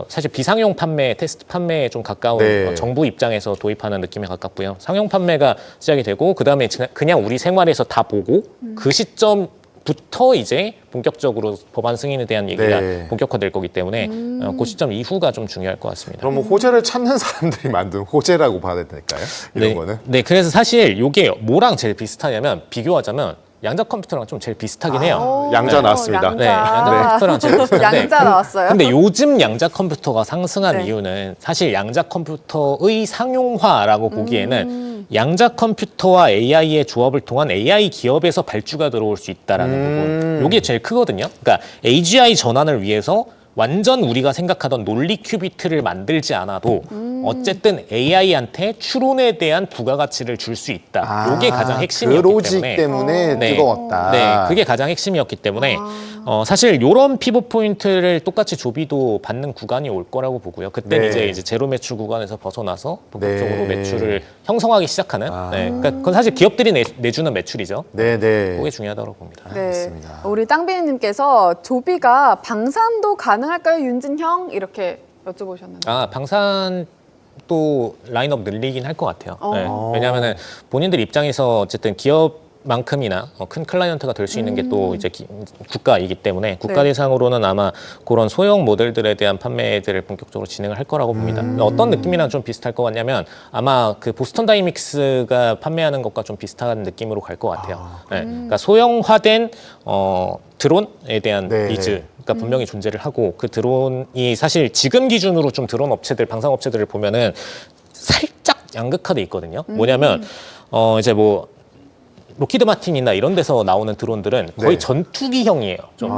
사실 비상용 판매, 테스트 판매에 좀 가까운 네. 정부 입장에서 도입하는 느낌에 가깝고요. 상용 판매가 시작이 되고, 그 다음에 그냥 우리 생활에서 다 보고 그 시점부터 이제 본격적으로 법안 승인에 대한 얘기가 네. 본격화될 거기 때문에 그 시점 이후가 좀 중요할 것 같습니다. 그럼 뭐 호재를 찾는 사람들이 만든 호재라고 봐야 될까요? 이런 네, 거는? 네, 그래서 사실 이게 뭐랑 제일 비슷하냐면 비교하자면 양자 컴퓨터랑 좀 제일 비슷하긴 해요. 양자 나왔습니다. 네, 양자 컴퓨터랑 제일 비슷한데. 양자 나왔어요. 근데 요즘 양자 컴퓨터가 상승한 네. 이유는 사실 양자 컴퓨터의 상용화라고 보기에는 양자 컴퓨터와 AI의 조합을 통한 AI 기업에서 발주가 들어올 수 있다라는 부분. 요게 제일 크거든요. 그러니까 AGI 전환을 위해서 완전 우리가 생각하던 논리 큐비트를 만들지 않아도 어쨌든 AI한테 추론에 대한 부가가치를 줄 수 있다. 이게 가장 핵심이었기 그 로직 때문에 뜨거웠다. 네, 그게 가장 핵심이었기 때문에 사실 이런 피벗 포인트를 똑같이 조비도 받는 구간이 올 거라고 보고요. 그때는 이제 제로 매출 구간에서 벗어나서 본격적으로 매출을 형성하기 시작하는. 그러니까 그건 사실 기업들이 내주는 매출이죠. 그게 중요하다고 봅니다. 네. 알겠습니다. 우리 땅비님께서 조비가 방산도 가능할까요, 윤진형? 이렇게 여쭤보셨는데. 방산 또 라인업 늘리긴 할 것 같아요. 네. 왜냐하면은 본인들 입장에서 어쨌든 기업만큼이나 큰 클라이언트가 될 수 있는 게 또 이제 국가이기 때문에 국가 대상으로는 아마 그런 소형 모델들에 대한 판매들을 본격적으로 진행을 할 거라고 봅니다. 어떤 느낌이랑 좀 비슷할 것 같냐면 아마 그 보스턴 다이믹스가 판매하는 것과 좀 비슷한 느낌으로 갈 것 같아요. 네. 그러니까 소형화된 드론에 대한 니즈. 가 분명히 존재를 하고 그 드론이 사실 지금 기준으로 좀 드론 업체들, 방산 업체들을 보면은 살짝 양극화돼 있거든요. 뭐냐면 이제 뭐 로키드 마틴이나 이런 데서 나오는 드론들은 거의 전투기형이에요. 좀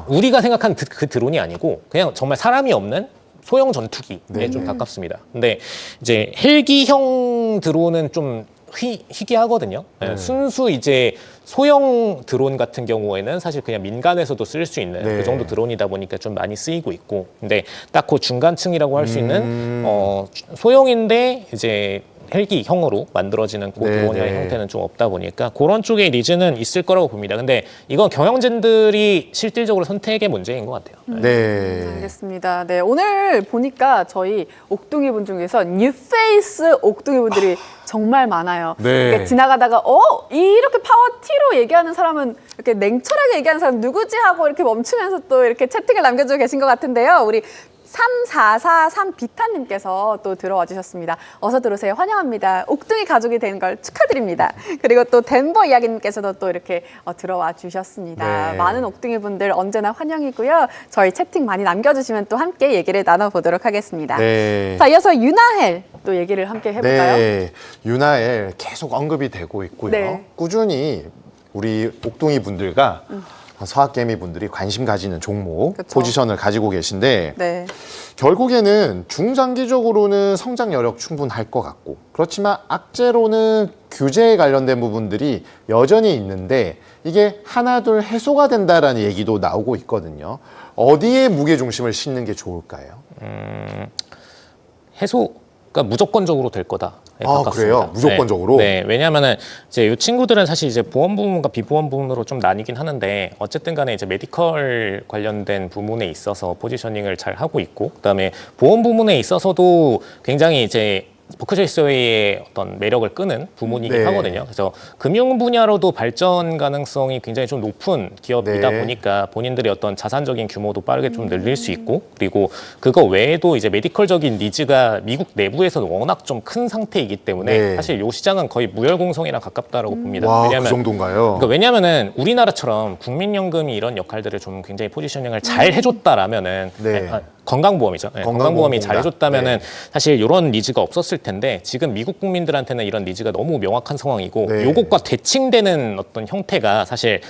우리가 생각하는 그 드론이 아니고 그냥 정말 사람이 없는 소형 전투기에 좀 가깝습니다. 근데 이제 헬기형 드론은 좀 희귀하거든요. 순수 이제 소형 드론 같은 경우에는 사실 그냥 민간에서도 쓸 수 있는 그 정도 드론이다 보니까 좀 많이 쓰이고 있고, 근데 딱 그 중간층이라고 할 수 있는 소형인데 이제 헬기형으로 만들어지는 그 드론의 형태는 좀 없다 보니까 그런 쪽의 니즈는 있을 거라고 봅니다. 근데 이건 경영진들이 실질적으로 선택의 문제인 것 같아요. 알겠습니다. 네, 오늘 보니까 저희 옥둥이 분 중에서 뉴페이스 옥둥이 분들이 정말 많아요. 이렇게 지나가다가 이렇게 파워티로 얘기하는 사람은 이렇게 냉철하게 얘기하는 사람 누구지 하고 이렇게 멈추면서 또 이렇게 채팅을 남겨주고 계신 것 같은데요. 우리 3443 비타님께서 또 들어와 주셨습니다. 어서 들어오세요. 환영합니다. 옥둥이 가족이 된 걸 축하드립니다. 그리고 또 덴버 이야기님께서도 또 이렇게 들어와 주셨습니다. 많은 옥둥이 분들 언제나 환영이고요. 저희 채팅 많이 남겨주시면 또 함께 얘기를 나눠보도록 하겠습니다. 자, 이어서 유나헬 또 얘기를 함께 해볼까요? 유나헬 계속 언급이 되고 있고요. 꾸준히 우리 옥둥이 분들과 서학개미 분들이 관심 가지는 종목, 포지션을 가지고 계신데 결국에는 중장기적으로는 성장 여력 충분할 것 같고, 그렇지만 악재로는 규제에 관련된 부분들이 여전히 있는데 이게 하나둘 해소가 된다라는 얘기도 나오고 있거든요. 어디에 무게중심을 싣는 게 좋을까요? 해소가 무조건적으로 될 거다. 가깝습니다. 그래요? 무조건적으로? 네, 왜냐하면은 이제 이 친구들은 사실 이제 보험 부문과 비보험 부문으로 좀 나뉘긴 하는데 어쨌든 간에 이제 메디컬 관련된 부문에 있어서 포지셔닝을 잘 하고 있고, 그다음에 보험 부문에 있어서도 굉장히 이제 버크셔 해서웨이의 어떤 매력을 끄는 부문이긴 하거든요. 그래서 금융 분야로도 발전 가능성이 굉장히 좀 높은 기업이다 보니까 본인들의 어떤 자산적인 규모도 빠르게 좀 늘릴 수 있고, 그리고 그거 외에도 이제 메디컬적인 니즈가 미국 내부에서는 워낙 좀 큰 상태이기 때문에 사실 이 시장은 거의 무열공성이랑 가깝다라고 봅니다. 왜냐하면, 그 정도인가요? 그러니까 왜냐하면은 우리나라처럼 국민연금이 이런 역할들을 좀 굉장히 포지셔닝을 잘 해줬다라면은 건강보험이죠. 건강보험이 잘 해줬다면은 사실 이런 니즈가 없었을 텐데 지금 미국 국민들한테는 이런 니즈가 너무 명확한 상황이고 요것과 대칭되는 어떤 형태가 사실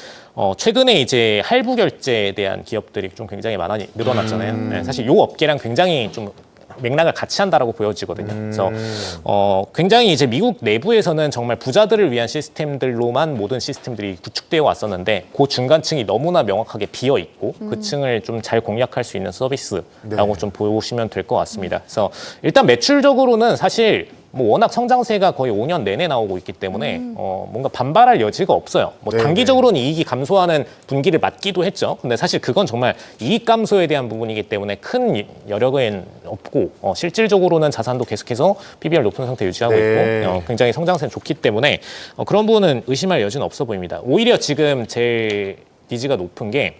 최근에 이제 할부 결제에 대한 기업들이 좀 굉장히 많이 늘어났잖아요. 사실 요 업계랑 굉장히 좀 맥락을 같이 한다라고 보여지거든요. 그래서 굉장히 이제 미국 내부에서는 정말 부자들을 위한 시스템들로만 모든 시스템들이 구축되어 왔었는데 그 중간층이 너무나 명확하게 비어 있고 그 층을 좀 잘 공략할 수 있는 서비스라고 좀 보시면 될 것 같습니다. 그래서 일단 매출적으로는 사실 뭐 워낙 성장세가 거의 5년 내내 나오고 있기 때문에 뭔가 반발할 여지가 없어요. 뭐 단기적으로는 이익이 감소하는 분기를 맞기도 했죠. 근데 사실 그건 정말 이익 감소에 대한 부분이기 때문에 큰 여력은 없고 실질적으로는 자산도 계속해서 PBR 높은 상태 유지하고 있고 굉장히 성장세는 좋기 때문에 그런 부분은 의심할 여지는 없어 보입니다. 오히려 지금 제일 니즈가 높은 게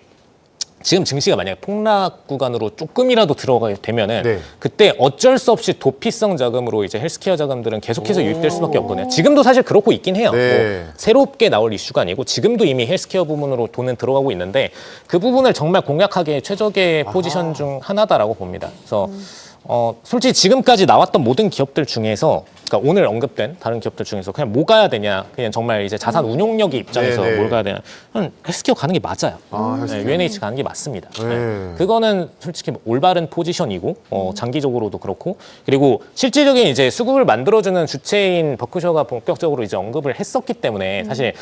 지금 증시가 만약에 폭락 구간으로 조금이라도 들어가게 되면은 그때 어쩔 수 없이 도피성 자금으로 이제 헬스케어 자금들은 계속해서 유입될 수밖에 없거든요. 지금도 사실 그렇고 있긴 해요. 뭐 새롭게 나올 이슈가 아니고 지금도 이미 헬스케어 부문으로 돈은 들어가고 있는데 그 부분을 정말 공략하기에 최적의 포지션 중 하나다라고 봅니다. 그래서 솔직히 지금까지 나왔던 모든 기업들 중에서 그러니까 오늘 언급된 다른 기업들 중에서 그냥 뭐 가야 되냐, 그냥 정말 이제 자산 운용력의 입장에서 네네. 뭘 가야 되냐, 헬스케어 가는 게 맞아요. 네, UNH 가는 게 맞습니다. 네. 그거는 솔직히 올바른 포지션이고 장기적으로도 그렇고, 그리고 실질적인 이제 수급을 만들어주는 주체인 버크셔가 본격적으로 이제 언급을 했었기 때문에 사실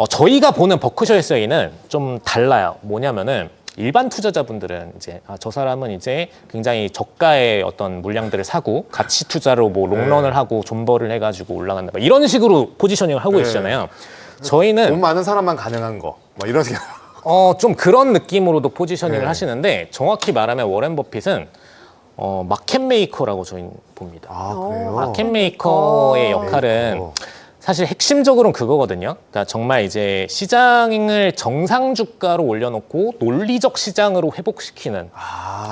저희가 보는 버크셔 SA는 좀 달라요. 뭐냐면은 일반 투자자분들은 이제 저 사람은 이제 굉장히 저가의 어떤 물량들을 사고 가치 투자로 뭐 롱런을 하고 존버를 해가지고 올라간다, 막 이런 식으로 포지셔닝을 하고 계시잖아요. 저희는 돈 많은 사람만 가능한 거, 뭐 이런 생각. 좀 그런 느낌으로도 포지셔닝을 하시는데, 정확히 말하면 워렌 버핏은 마켓 메이커라고 저희는 봅니다. 그래요? 마켓 메이커의 역할은 사실 핵심적으로는 그거거든요. 그러니까 정말 이제 시장을 정상 주가로 올려놓고 논리적 시장으로 회복시키는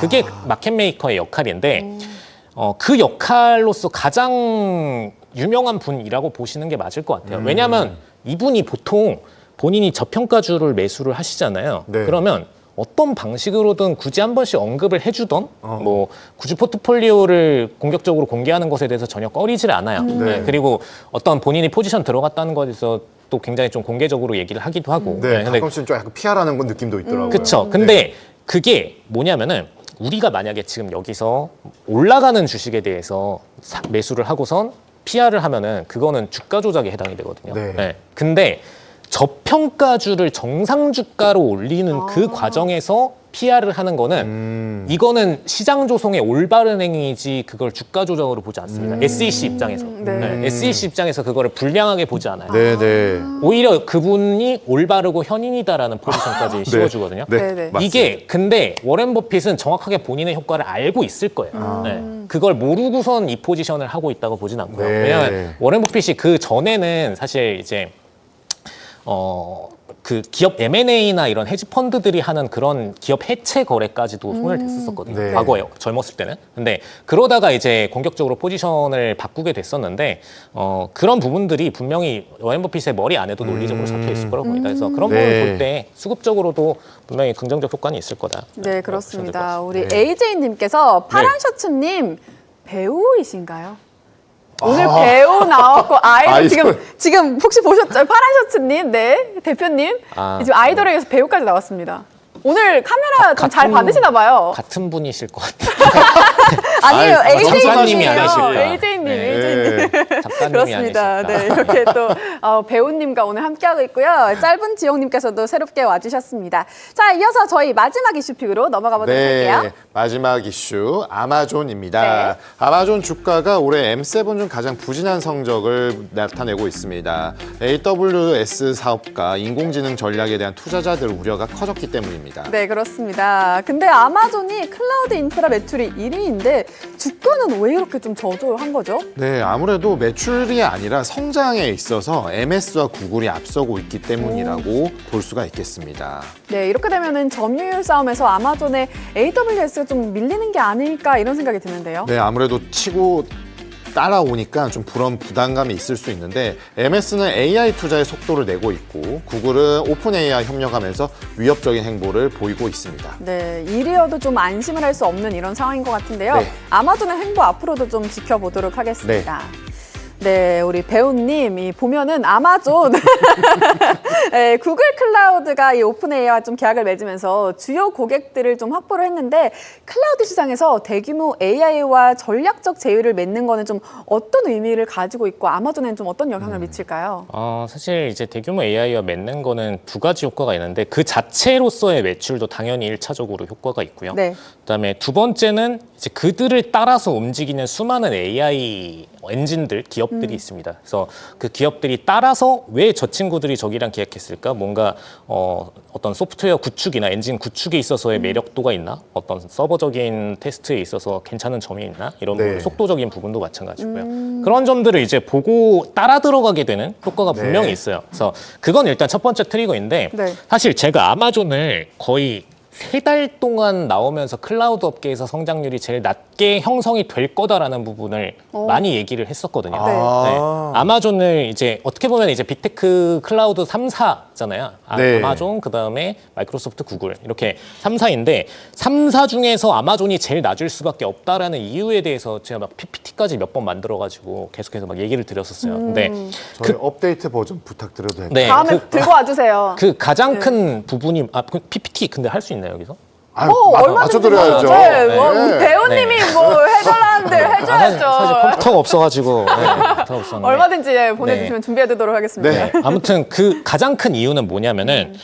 그게 마켓 메이커의 역할인데, 그 역할로서 가장 유명한 분이라고 보시는 게 맞을 것 같아요. 왜냐하면 이분이 보통 본인이 저평가주를 매수를 하시잖아요. 네. 그러면 어떤 방식으로든 굳이 한 번씩 언급을 해주던 뭐 굳이 포트폴리오를 공격적으로 공개하는 것에 대해서 전혀 꺼리질 않아요. 네. 그리고 어떤 본인이 포지션 들어갔다는 것에서 또 굉장히 좀 공개적으로 얘기를 하기도 하고. 네, 근데 가끔씩 좀 약간 피하라는 건 느낌도 있더라고요. 그쵸. 근데 그게 뭐냐면은 우리가 만약에 지금 여기서 올라가는 주식에 대해서 매수를 하고선 PR을 하면은 그거는 주가 조작에 해당이 되거든요. 네. 근데 저평가주를 정상 주가로 올리는 그 과정에서 PR을 하는 거는 이거는 시장 조성의 올바른 행위이지 그걸 주가 조작으로 보지 않습니다. SEC 입장에서. SEC 입장에서 그거를 불량하게 보지 않아요. 네네. 오히려 그분이 올바르고 현인이다라는 포지션까지 씌워주거든요. 네, 네네. 이게 근데 워렌 버핏은 정확하게 본인의 효과를 알고 있을 거예요. 네. 그걸 모르고선 이 포지션을 하고 있다고 보진 않고요. 네. 왜냐하면 워렌 버핏이 그 전에는 사실 이제 그 기업 M&A나 이런 헤지 펀드들이 하는 그런 기업 해체 거래까지도 손을 댔었거든요. 네. 과거에 젊었을 때는. 근데 그러다가 이제 공격적으로 포지션을 바꾸게 됐었는데 그런 부분들이 분명히 워렌 버핏의 머리 안에도 논리적으로 잡혀 있을 거라고 봅니다. 그래서 그런 부분을 네. 볼 때 수급적으로도 분명히 긍정적 효과는 있을 거다. 네, 보시면 될것 그렇습니다. 같습니다. 우리 AJ님께서 파란 셔츠님 배우이신가요? 오늘 배우 나왔고 아이돌 지금 혹시 보셨죠? 파란 셔츠님, 네 대표님 지금 아이돌에게서 배우까지 나왔습니다. 오늘 카메라 좀 잘 받으시나 봐요. 같은 분이실 것 같아요. 아니에요, 작가님이 아니실까. AJ님, AJ님. 작가님이 그렇습니다. 아니실까. 네, 이렇게 또 배우님과 오늘 함께하고 있고요. 짧은 지용님께서도 새롭게 와주셨습니다. 자, 이어서 저희 마지막 이슈픽으로 넘어가 보도록 할게요. 마지막 이슈 아마존입니다. 네. 아마존 주가가 올해 M7 중 가장 부진한 성적을 나타내고 있습니다. AWS 사업과 인공지능 전략에 대한 투자자들 우려가 커졌기 때문입니다. 네, 그렇습니다. 근데 아마존이 클라우드 인프라 매출이 1위인데 주가는 왜 이렇게 좀 저조한 거죠? 네, 아무래도 매출이 아니라 성장에 있어서 MS와 구글이 앞서고 있기 때문이라고 볼 수가 있겠습니다. 네, 이렇게 되면은 점유율 싸움에서 아마존의 AWS가 좀 밀리는 게 아닐까 이런 생각이 드는데요. 네, 아무래도 치고 따라오니까 좀 그런 부담감이 있을 수 있는데 MS는 AI 투자의 속도를 내고 있고 구글은 오픈 AI 협력하면서 위협적인 행보를 보이고 있습니다. 네, 이리어도 좀 안심을 할 수 없는 이런 상황인 것 같은데요. 네. 아마존의 행보 앞으로도 좀 지켜보도록 하겠습니다. 네, 우리 배우님, 이 보면은 아마존, 네, 구글 클라우드가 이 오픈 AI와 좀 계약을 맺으면서 주요 고객들을 좀 확보를 했는데 클라우드 시장에서 대규모 AI와 전략적 제휴를 맺는 거는 좀 어떤 의미를 가지고 있고 아마존에는 좀 어떤 영향을 미칠까요? 사실 이제 대규모 AI와 맺는 거는 두 가지 효과가 있는데 그 자체로서의 매출도 당연히 1차적으로 효과가 있고요. 네. 그다음에 두 번째는 이제 그들을 따라서 움직이는 수많은 AI 엔진들, 기업들이 있습니다. 그래서 그 기업들이 따라서 왜 저 친구들이 저기랑 계약했을까? 뭔가 어떤 소프트웨어 구축이나 엔진 구축에 있어서의 매력도가 있나? 어떤 서버적인 테스트에 있어서 괜찮은 점이 있나? 이런 부분, 속도적인 부분도 마찬가지고요. 그런 점들을 이제 보고 따라 들어가게 되는 효과가 분명히 있어요. 그래서 그건 일단 첫 번째 트리거인데 네. 사실 제가 아마존을 거의 3달 동안 나오면서 클라우드 업계에서 성장률이 제일 낮게 형성이 될 거다라는 부분을 많이 얘기를 했었거든요. 아마존을 이제 어떻게 보면 이제 빅테크 클라우드 3사잖아요. 네. 아마존, 그다음에 마이크로소프트, 구글 이렇게 3사인데 3사 중에서 아마존이 제일 낮을 수밖에 없다라는 이유에 대해서 제가 막 PPT까지 몇 번 만들어가지고 계속해서 막 얘기를 드렸었어요. 근데 저희 업데이트 버전 부탁드려도 될까요? 네, 다음에 들고 와주세요. 그 가장 큰 부분이 그 PPT 근데 할 수 있나요 여기서? 맞춰드려야죠. 네, 뭐 네. 우리 배우님이 뭐 해달라는데 해줘야죠. 사실 컴퓨터가 없어가지고 컴퓨터가 없었는데. 얼마든지 보내주시면 준비해두도록 하겠습니다. 네. 아무튼 그 가장 큰 이유는 뭐냐면은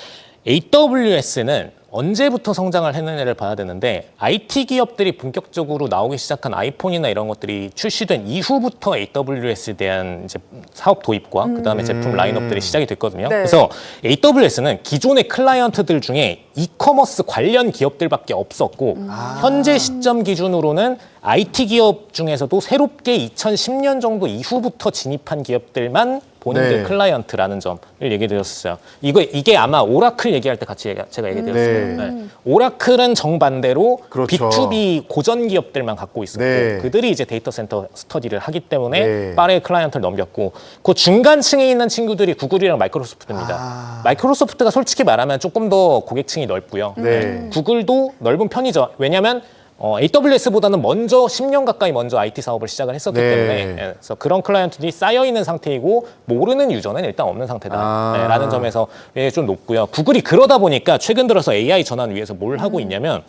AWS는 언제부터 성장을 했느냐를 봐야 되는데 IT 기업들이 본격적으로 나오기 시작한 아이폰이나 이런 것들이 출시된 이후부터 AWS에 대한 이제 사업 도입과 그다음에 제품 라인업들이 시작이 됐거든요. 네. 그래서 AWS는 기존의 클라이언트들 중에 이커머스 관련 기업들밖에 없었고 현재 시점 기준으로는 IT 기업 중에서도 새롭게 2010년 정도 이후부터 진입한 기업들만 본인들 네. 클라이언트라는 점을 얘기 드렸었어요. 이게 아마 오라클 얘기할 때 같이 제가 얘기 드렸어요. 네. 네. 오라클은 정반대로 그렇죠. B2B 고전 기업들만 갖고 있었고 네. 그들이 이제 데이터 센터 스터디를 하기 때문에 네. 빠르게 클라이언트를 넘겼고 그 중간층에 있는 친구들이 구글이랑 마이크로소프트입니다. 마이크로소프트가 솔직히 말하면 조금 더 고객층이 넓고요. 네. 구글도 넓은 편이죠. 왜냐하면 AWS보다는 먼저 10년 가까이 먼저 IT 사업을 시작을 했었기 네. 때문에 그래서 그런 클라이언트들이 쌓여 있는 상태이고 모르는 유저는 일단 없는 상태다라는 점에서 좀 높고요. 구글이 그러다 보니까 최근 들어서 AI 전환 위해서 뭘 하고 있냐면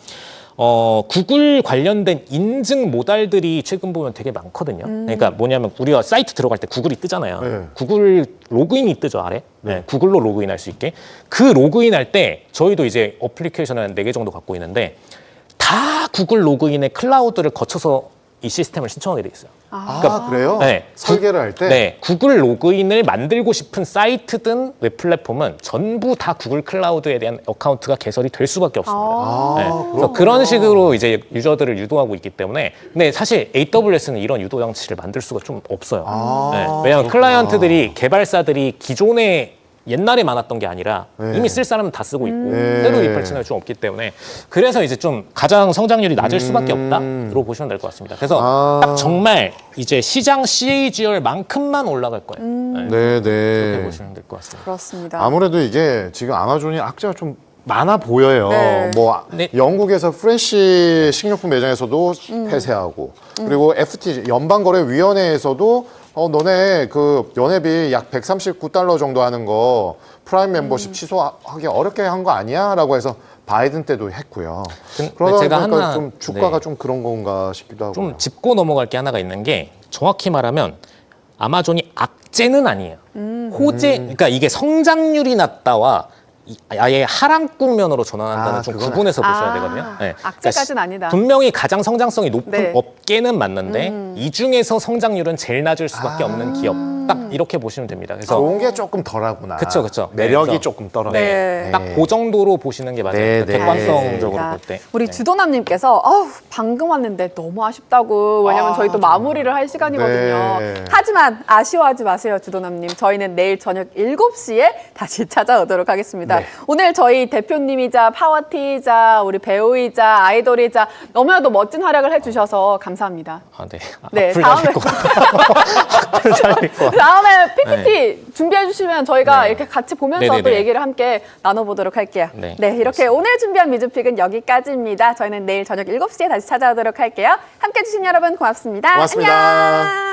구글 관련된 인증 모달들이 최근 보면 되게 많거든요. 그러니까 뭐냐면 우리가 사이트 들어갈 때 구글이 뜨잖아요. 네. 구글 로그인이 뜨죠, 아래. 네, 구글로 로그인할 수 있게. 그 로그인할 때 저희도 이제 어플리케이션을 한 4개 정도 갖고 있는데 다 구글 로그인의 클라우드를 거쳐서 이 시스템을 신청하게 돼 있어요. 그래요? 네. 설계를 할 때? 네, 구글 로그인을 만들고 싶은 사이트든 웹 플랫폼은 전부 다 구글 클라우드에 대한 어카운트가 개설이 될 수밖에 없습니다. 네, 그래서 그런 식으로 이제 유저들을 유도하고 있기 때문에 근데 사실 AWS는 이런 유도 장치를 만들 수가 좀 없어요. 네, 왜냐하면 클라이언트들이 개발사들이 기존에 옛날에 많았던 게 아니라 이미 쓸 사람은 다 쓰고 있고 새로 리펄치는 좀 없기 때문에 그래서 이제 좀 가장 성장률이 낮을 수밖에 없다로 보시면 될 것 같습니다. 그래서 딱 정말 이제 시장 CAGR만큼만 올라갈 거예요. 네, 그렇게 네. 보시면 될 것 같습니다. 그렇습니다. 아무래도 이게 지금 아마존이 악재가 좀 많아 보여요. 네. 뭐 네. 영국에서 프레시 식료품 매장에서도 폐쇄하고 그리고 FTC 연방거래위원회에서도 너네 그 연회비 약 139달러 정도 하는 거 프라임 멤버십 취소하기 어렵게 한 거 아니야? 라고 해서 바이든 때도 했고요. 그러다 제가 보니까 하나 좀 주가가 좀 그런 건가 싶기도 하고. 좀 짚고 넘어갈 게 하나가 있는 게 정확히 말하면 아마존이 악재는 아니에요. 호재, 그러니까 이게 성장률이 낮다와 아예 하락 국면으로 전환한다는 좀 그건 구분해서 보셔야 되거든요. 네. 악재까지는 아니다. 분명히 가장 성장성이 높은 네. 업계는 맞는데 이 중에서 성장률은 제일 낮을 수밖에 없는 기업. 딱 이렇게 보시면 됩니다. 그래서 좋은 게 조금 덜하구나. 그쵸, 그쵸. 매력이 그래서 조금 떨어져. 네. 딱 그 정도로 보시는 게 맞아요. 네, 네. 객관성적으로 볼 때. 우리 네. 주도남님께서 방금 왔는데 너무 아쉽다고. 왜냐면 저희 또 마무리를 할 시간이거든요. 네. 하지만 아쉬워하지 마세요, 주도남님. 저희는 내일 저녁 7시에 다시 찾아오도록 하겠습니다. 네. 오늘 저희 대표님이자 파워티이자 우리 배우이자 아이돌이자 너무나도 멋진 활약을 해주셔서 감사합니다. 아, 네. 네, 악플 다음에- 달릴 것 같아요. 악플 달릴 것 같아요. 다음에 PPT 준비해 주시면 저희가 네. 이렇게 같이 보면서 네네네. 또 얘기를 함께 나눠보도록 할게요. 네, 이렇게 오늘 준비한 미즈픽은 여기까지입니다. 저희는 내일 저녁 7시에 다시 찾아오도록 할게요. 함께 해주신 여러분 고맙습니다. 고맙습니다. 안녕.